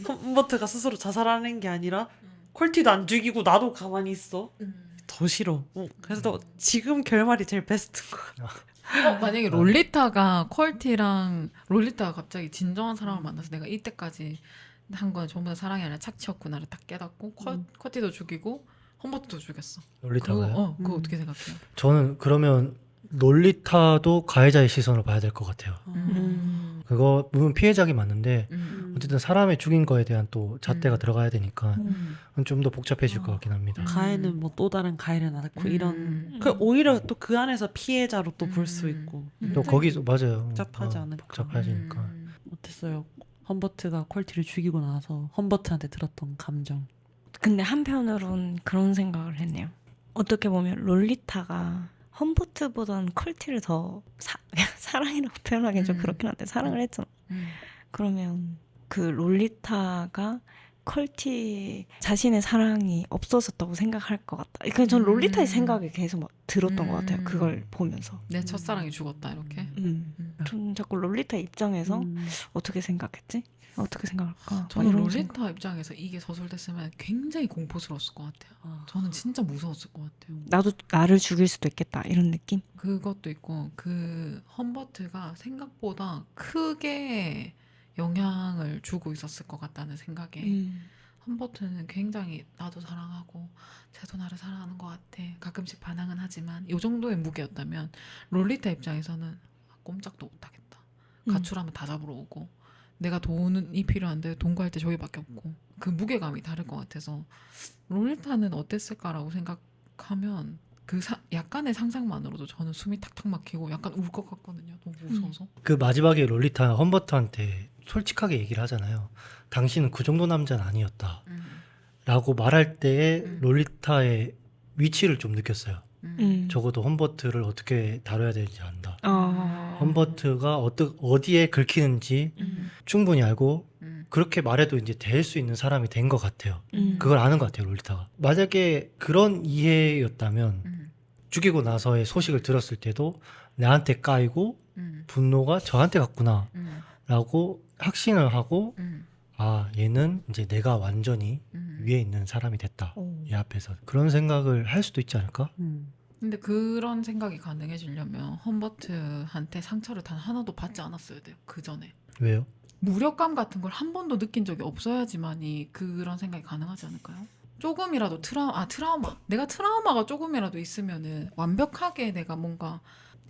험버트가 스스로 자살하는 게 아니라 퀄티도 안 죽이고 나도 가만히 있어. 더 싫어. 그래서 지금 결말이 제일 베스트인 것 같아. 만약에 롤리타가 퀄티랑 롤리타가 갑자기 진정한 사람을 만나서 내가 이때까지 한 건 전부 다 사랑이 아니라 착취였구나를 딱 깨닫고 퀄티도 죽이고 험버트도 죽였어. 롤리타가요? 그거 어떻게 생각해요? 저는 그러면 롤리타도 가해자의 시선으로 봐야 될 것 같아요. 그거 물론 피해자긴 맞는데 어쨌든 사람의 죽인 거에 대한 또 잣대가 들어가야 되니까 좀 더 복잡해질 것 같긴 합니다. 가해는 뭐 또 다른 가해를 낳고 이런 오히려 또 그 안에서 피해자로 또 볼 수 있고 또 거기서 맞아요. 복잡하지 않을까. 복잡해지니까. 어땠어요? 험버트가 퀄티를 죽이고 나서 험버트한테 들었던 감정. 근데 한편으론 그런 생각을 했네요. 어떻게 보면 롤리타가 험버트보다는 컬티를 더 사랑이라고 표현하기는 좀 그렇긴 한데 사랑을 했잖아. 그러면 그 롤리타가 컬티 자신의 사랑이 없어졌다고 생각할 것 같다. 그러니까 전 롤리타의 생각이 계속 막 들었던 것 같아요. 그걸 보면서. 내 첫사랑이 죽었다 이렇게. 전 자꾸 롤리타 입장에서 어떻게 생각했지? 어떻게 생각할까? 막 저는 이런 롤리타 생각. 입장에서 이게 서술됐으면 굉장히 공포스러웠을 것 같아요. 저는 진짜 무서웠을 것 같아요. 나도 나를 죽일 수도 있겠다 이런 느낌? 그것도 있고 그 험버트가 생각보다 크게 영향을 주고 있었을 것 같다는 생각에 험버트는 굉장히 나도 사랑하고 쟤도 나를 사랑하는 것 같아. 가끔씩 반항은 하지만 이 정도의 무게였다면 롤리타 입장에서는 꼼짝도 못하겠다. 가출하면 다 잡으러 오고 내가 돈이 필요한데 돈 구할 때 저기밖에 없고 그 무게감이 다를 것 같아서 롤리타는 어땠을까라고 생각하면 그 약간의 상상만으로도 저는 숨이 탁탁 막히고 약간 울 것 같거든요. 너무 무서워서. 그 마지막에 롤리타 험버트한테 솔직하게 얘기를 하잖아요. 당신은 그 정도 남자는 아니었다 라고 말할 때에 롤리타의 위치를 좀 느꼈어요. 적어도 험버트를 어떻게 다뤄야 되는지 안다. 험버트가 어디에 긁히는지 충분히 알고 그렇게 말해도 이제 될 수 있는 사람이 된 것 같아요. 그걸 아는 것 같아요, 롤리타가. 만약에 그런 이해였다면 죽이고 나서의 소식을 들었을 때도 나한테 까이고 분노가 저한테 갔구나 라고 확신을 하고 아, 얘는 이제 내가 완전히 위에 있는 사람이 됐다. 얘 앞에서. 그런 생각을 할 수도 있지 않을까? 근데 그런 생각이 가능해지려면 험버트한테 상처를 단 하나도 받지 않았어야 돼요. 그 전에. 왜요? 무력감 같은 걸 한 번도 느낀 적이 없어야지만이 그런 생각이 가능하지 않을까요? 조금이라도 트라우마. 내가 트라우마가 조금이라도 있으면은 완벽하게 내가 뭔가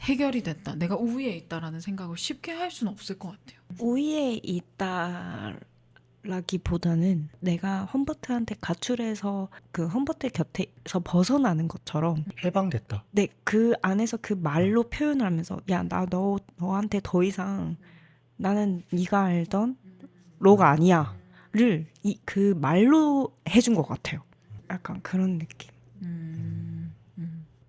해결이 됐다. 내가 우위에 있다라는 생각을 쉽게 할 수는 없을 것 같아요. 우위에 있다라기보다는 내가 험버트한테 가출해서 그 험버트 곁에서 벗어나는 것처럼 해방됐다. 그 안에서 그 말로 표현을 하면서 야, 나 너한테 더 이상 나는 네가 알던 로가 아니야를 그 말로 해준 것 같아요. 약간 그런 느낌.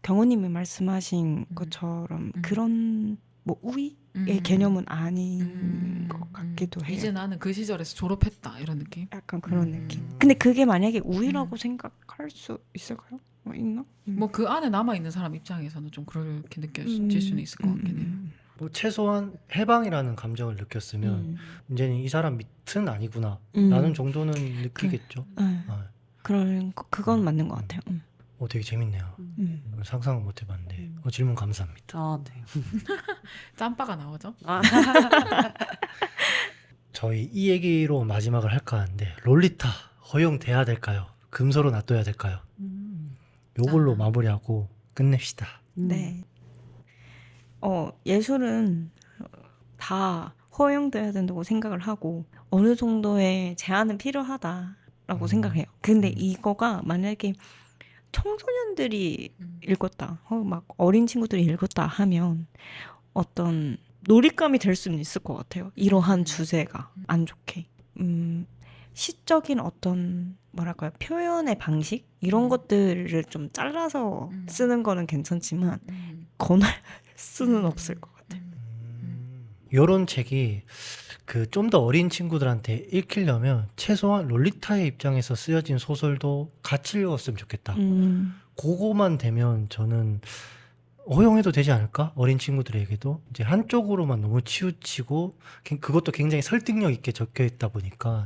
경호님이 말씀하신 것처럼 그런 뭐 우위의 개념은 아닌 것 같기도 해요. 이제 나는 그 시절에서 졸업했다 이런 느낌. 약간 그런 느낌. 근데 그게 만약에 우위라고 생각할 수 있을까요? 뭐 있나? 뭐 그 안에 남아 있는 사람 입장에서는 좀 그렇게 느껴질 수는 있을 것 같긴 해요. 뭐 최소한 해방이라는 감정을 느꼈으면 이제는 이 사람 밑은 아니구나 라는 정도는 느끼겠죠. 그건 맞는 것 같아요. 되게 재밌네요. 상상은 못 해봤는데 질문 감사합니다. 아, 네. 짬바가 나오죠? 저희 이 얘기로 마지막을 할까 하는데 롤리타 허용돼야 될까요? 금서로 놔둬야 될까요? 요걸로 마무리하고 끝냅시다. 네. 예술은 다 허용돼야 된다고 생각을 하고 어느 정도의 제한은 필요하다라고 생각해요. 근데 이거가 만약에 청소년들이 읽었다, 막 어린 친구들이 읽었다 하면 어떤 놀잇감이 될 수는 있을 것 같아요. 이러한 주제가 안 좋게. 시적인 어떤 뭐랄까요, 표현의 방식 이런 것들을 좀 잘라서 쓰는 거는 괜찮지만 권할 수는 없을 것 같아요. 요런 책이 그 좀 더 어린 친구들한테 읽히려면 최소한 롤리타의 입장에서 쓰여진 소설도 같이 읽었으면 좋겠다. 그거만 되면 저는 허용해도 되지 않을까? 어린 친구들에게도 이제 한쪽으로만 너무 치우치고 그것도 굉장히 설득력 있게 적혀 있다 보니까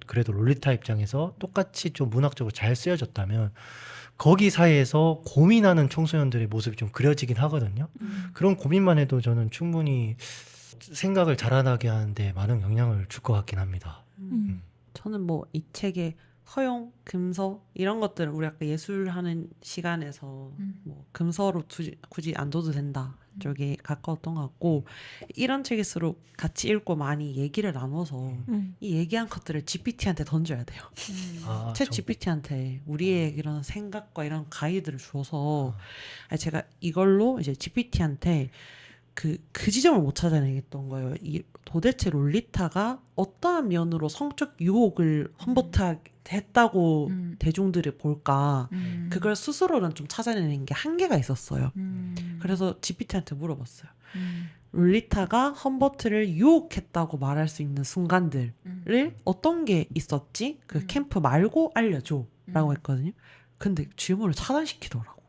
그래도 롤리타 입장에서 똑같이 좀 문학적으로 잘 쓰여졌다면 거기 사이에서 고민하는 청소년들의 모습이 좀 그려지긴 하거든요. 그런 고민만 해도 저는 충분히 생각을 자라나게 하는데 많은 영향을 줄 것 같긴 합니다. 저는 뭐 이 책의 허용, 금서 이런 것들은 우리 아까 예술하는 시간에서 뭐 금서로 굳이 안 둬도 된다 쪽에 가까웠던 것 같고 이런 책일수록 같이 읽고 많이 얘기를 나눠서 이 얘기한 것들을 GPT한테 던져야 돼요. 챗 GPT한테 우리의 이런 생각과 이런 가이드를 줘서 제가 이걸로 이제 GPT한테 그 지점을 못 찾아내겠던 거예요. 도대체 롤리타가 어떠한 면으로 성적 유혹을 험버트하게 했다고 대중들이 볼까? 그걸 스스로는 좀 찾아내는 게 한계가 있었어요. 그래서 GPT한테 물어봤어요. 롤리타가 험버트를 유혹했다고 말할 수 있는 순간들 어떤 게 있었지? 그 캠프 말고 알려줘라고 했거든요. 근데 질문을 차단시키더라고.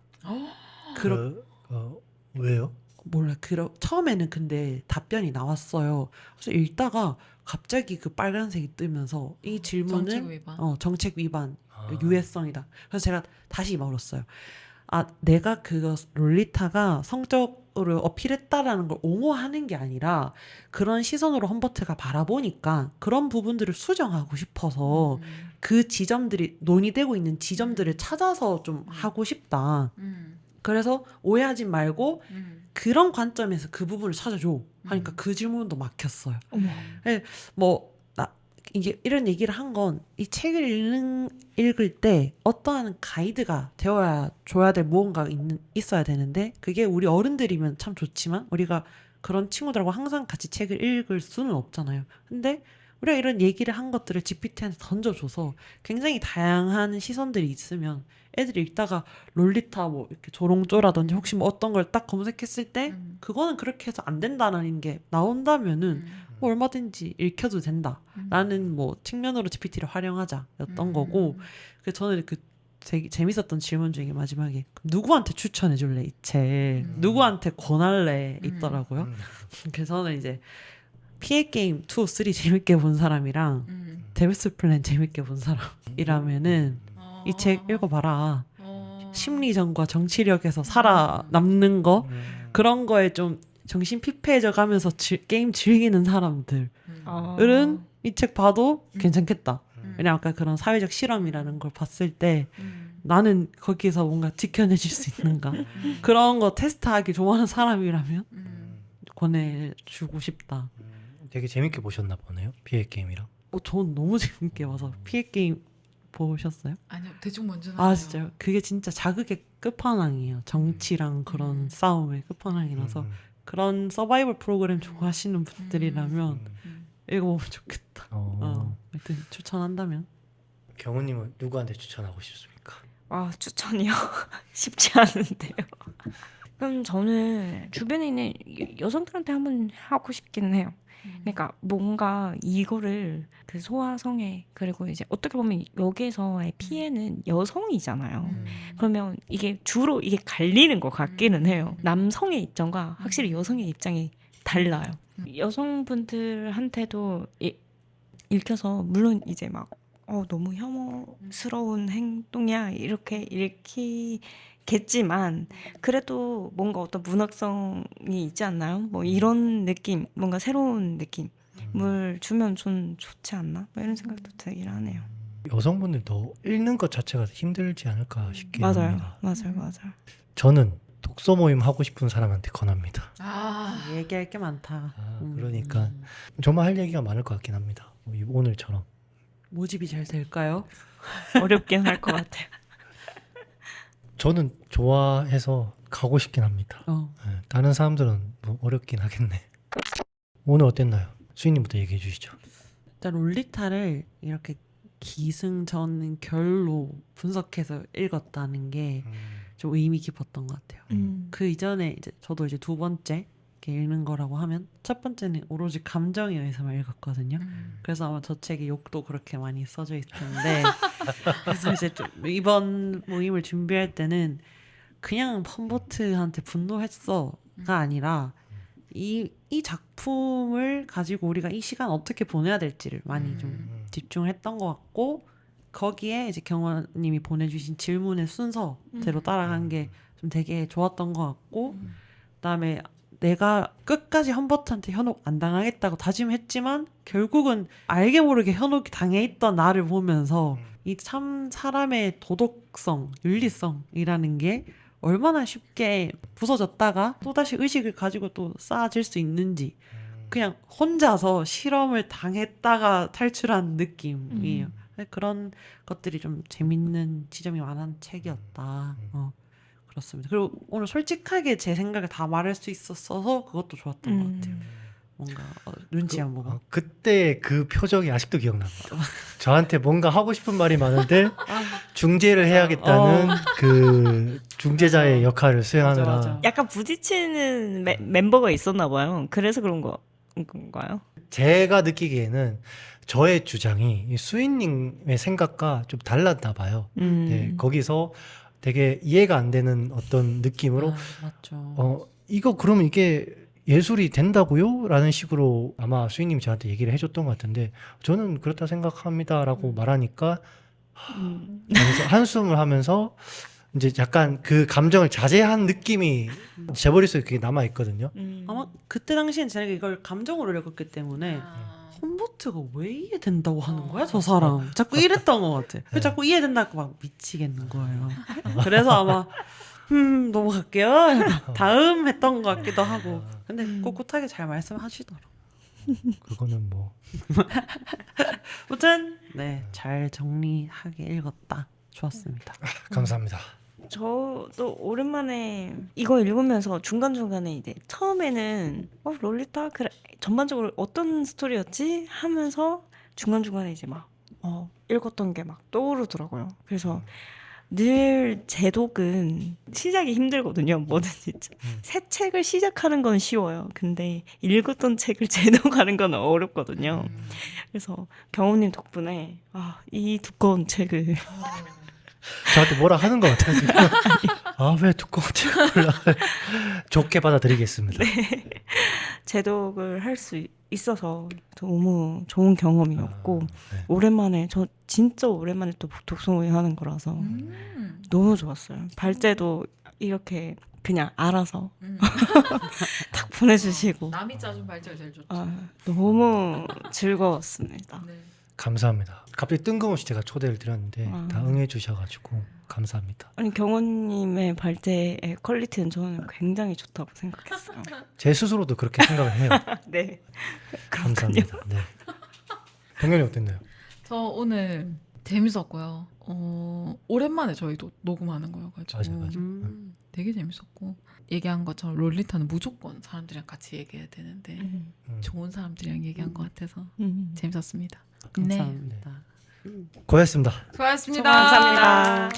왜요? 몰라. 처음에는 근데 답변이 나왔어요. 그래서 읽다가 갑자기 그 빨간색이 뜨면서 이 질문은 정책 위반. 정책 위반, 아. 유해성이다. 그래서 제가 다시 물었어요. 내가 그거 롤리타가 성적으로 어필했다라는 걸 옹호하는 게 아니라 그런 시선으로 험버트가 바라보니까 그런 부분들을 수정하고 싶어서 그 지점들이 논의되고 있는 지점들을 찾아서 좀 하고 싶다. 그래서 오해하지 말고 그런 관점에서 그 부분을 찾아줘 하니까 그 질문도 막혔어요. 어머. 뭐 이게 이런 얘기를 한 건 이 책을 읽을 때 어떠한 가이드가 줘야 될 무언가가 있어야 되는데 그게 우리 어른들이면 참 좋지만 우리가 그런 친구들하고 항상 같이 책을 읽을 수는 없잖아요. 근데 우리가 이런 얘기를 한 것들을 GPT한테 던져줘서 굉장히 다양한 시선들이 있으면 애들이 읽다가 롤리타 뭐 이렇게 조롱조라든지 혹시 뭐 어떤 걸 딱 검색했을 때 그거는 그렇게 해서 안 된다는 게 나온다면은 뭐 얼마든지 읽혀도 된다라는 뭐 측면으로 GPT를 활용하자였던 거고 그래서 저는 그 되게 재밌었던 질문 중에 마지막에 누구한테 추천해 줄래 이 책 누구한테 권할래 있더라고요. 그래서 저는 이제 피해 게임 2, 3 재밌게 본 사람이랑 데빌스 플랜 재밌게 본 사람이라면은 이 책 읽어봐라. 심리전과 정치력에서 살아남는 거 그런 거에 좀 정신 피폐해져 가면서 게임 즐기는 사람들은 이 책 봐도 괜찮겠다. 왜냐면 아까 그런 사회적 실험이라는 걸 봤을 때 나는 거기에서 뭔가 지켜내줄 수 있는가 그런 거 테스트하기 좋아하는 사람이라면 권해주고 싶다. 되게 재밌게 보셨나 보네요. 피해 게임이랑. 전 너무 재밌게 봐서 피해 게임 보셨어요? 아니요, 대충 뭔지는 알아요. 진짜요? 그게 진짜 자극의 끝판왕이에요. 정치랑 그런 싸움의 끝판왕이라서 그런 서바이벌 프로그램 좋아하시는 분들이라면 읽어보면 좋겠다. 하여튼 추천한다면 경우님은 누구한테 추천하고 싶습니까? 추천이요? 쉽지 않은데요. 그럼 저는 주변에 있는 여성들한테 한번 하고 싶기는 해요. 그러니까 뭔가 이거를 그 소아성애 그리고 이제 어떻게 보면 여기에서의 피해는 여성이잖아요. 그러면 이게 주로 이게 갈리는 것 같기는 해요. 남성의 입장과 확실히 여성의 입장이 달라요. 여성분들한테도 읽혀서 물론 이제 막 너무 혐오스러운 행동이야 이렇게 읽히겠지만 그래도 뭔가 어떤 문학성이 있지 않나요? 뭐 이런 느낌, 뭔가 새로운 느낌을 주면 좀 좋지 않나? 뭐 이런 생각도 들긴 하네요. 여성분들도 읽는 것 자체가 힘들지 않을까 싶긴 합니다. 맞아요. 저는 독서 모임 하고 싶은 사람한테 권합니다. 얘기할 게 많다. 그러니까 정말 할 얘기가 많을 것 같긴 합니다. 오늘처럼. 모집이 잘 될까요? 어렵긴 할 것 같아요. 저는 좋아해서 가고 싶긴 합니다. 네, 다른 사람들은 뭐 어렵긴 하겠네. 오늘 어땠나요? 수인님부터 얘기해 주시죠. 일단 롤리타를 이렇게 기승전 결로 분석해서 읽었다는 게 좀 의미 깊었던 것 같아요. 그 이전에 이제 저도 이제 두 번째 이렇게 읽는 거라고 하면 첫 번째는 오로지 감정에 의해서만 읽었거든요. 그래서 아마 저 책에 욕도 그렇게 많이 써져 있을 텐데 그래서 이제 좀 이번 모임을 준비할 때는 그냥 펌버트한테 분노했어가 아니라 이 작품을 가지고 우리가 이 시간 어떻게 보내야 될지를 많이 좀 집중했던 것 같고 거기에 이제 경원님이 보내주신 질문의 순서대로 따라간 게 좀 되게 좋았던 것 같고 그다음에 내가 끝까지 험버트한테 현혹 안 당하겠다고 다짐했지만 결국은 알게 모르게 현혹이 당해 있던 나를 보면서 이 참 사람의 도덕성, 윤리성이라는 게 얼마나 쉽게 부서졌다가 또다시 의식을 가지고 또 쌓아질 수 있는지 그냥 혼자서 실험을 당했다가 탈출한 느낌이에요. 그런 것들이 좀 재밌는 지점이 많은 책이었다. 그렇습니다. 그리고 오늘 솔직하게 제 생각을 다 말할 수 있었어서 그것도 좋았던 것 같아요. 뭔가 눈치 안 보고. 그때 그 표정이 아직도 기억납니다. 저한테 뭔가 하고 싶은 말이 많은데 중재를 해야겠다는 그 중재자의 역할을 수행하느라 맞아. 약간 부딪히는 멤버가 있었나 봐요. 그래서 그런 건가요? 제가 느끼기에는 저의 주장이 이 수인님의 생각과 좀 달랐나 봐요. 네, 거기서 되게 이해가 안 되는 어떤 느낌으로 아, 맞죠. 이거 그러면 이게 예술이 된다고요? 라는 식으로 아마 수인님이 저한테 얘기를 해줬던 것 같은데 저는 그렇다 생각합니다라고 말하니까 하면서 한숨을 하면서 이제 약간 그 감정을 자제한 느낌이 제 머릿속에 그게 남아있거든요. 아마 그때 당시엔 제가 이걸 감정으로 읽었기 때문에 홈보트가 왜 이해된다고 하는 거야 저 사람 자꾸 이랬던 것 같아. 네. 자꾸 이해된다고 막 미치겠는 거예요. 그래서 아마 넘어갈게요. 다음 했던 것 같기도 하고. 근데 꿋꿋하게 잘 말씀하시더라고. 그거는 뭐 아무튼 네, 잘 정리하게 읽었다. 좋았습니다. 감사합니다. 저도 오랜만에 이거 읽으면서 중간중간에 이제 처음에는 롤리타 그래 전반적으로 어떤 스토리였지 하면서 중간중간에 이제 막 읽었던 게 막 떠오르더라고요. 그래서 늘 제독은 시작이 힘들거든요. 뭐든지 새 책을 시작하는 건 쉬워요. 근데 읽었던 책을 제독하는 건 어렵거든요. 그래서 경호님 덕분에 이 두꺼운 책을 저한테 뭐라 하는 것 같아요 지금. 왜 두꺼운 책을 좋게 받아들이겠습니다. 제독을 할 수 있어서 너무 좋은 경험이었고 네. 오랜만에 저 진짜 오랜만에 또 독서 모임 하는 거라서 너무 좋았어요. 발제도 이렇게 그냥 알아서 딱 보내주시고 남이 짜준 발제가 제일 좋죠. 너무 즐거웠습니다. 네. 감사합니다. 갑자기 뜬금없이 제가 초대를 드렸는데 다 응해주셔가지고 감사합니다. 아니 경호님의 발제의 퀄리티는 저는 굉장히 좋다고 생각했어요. 제 스스로도 그렇게 생각을 해요. 네. 감사합니다. 네. 동현이 어땠나요? 저 오늘 재밌었고요. 오랜만에 저희도 녹음하는 거여가지고 맞아. 되게 재밌었고 얘기한 것처럼 롤리타는 무조건 사람들이랑 같이 얘기해야 되는데 좋은 사람들이랑 얘기한 것 같아서 재밌었습니다. 감사합니다. 고맙습니다. 수고하셨습니다. 감사합니다.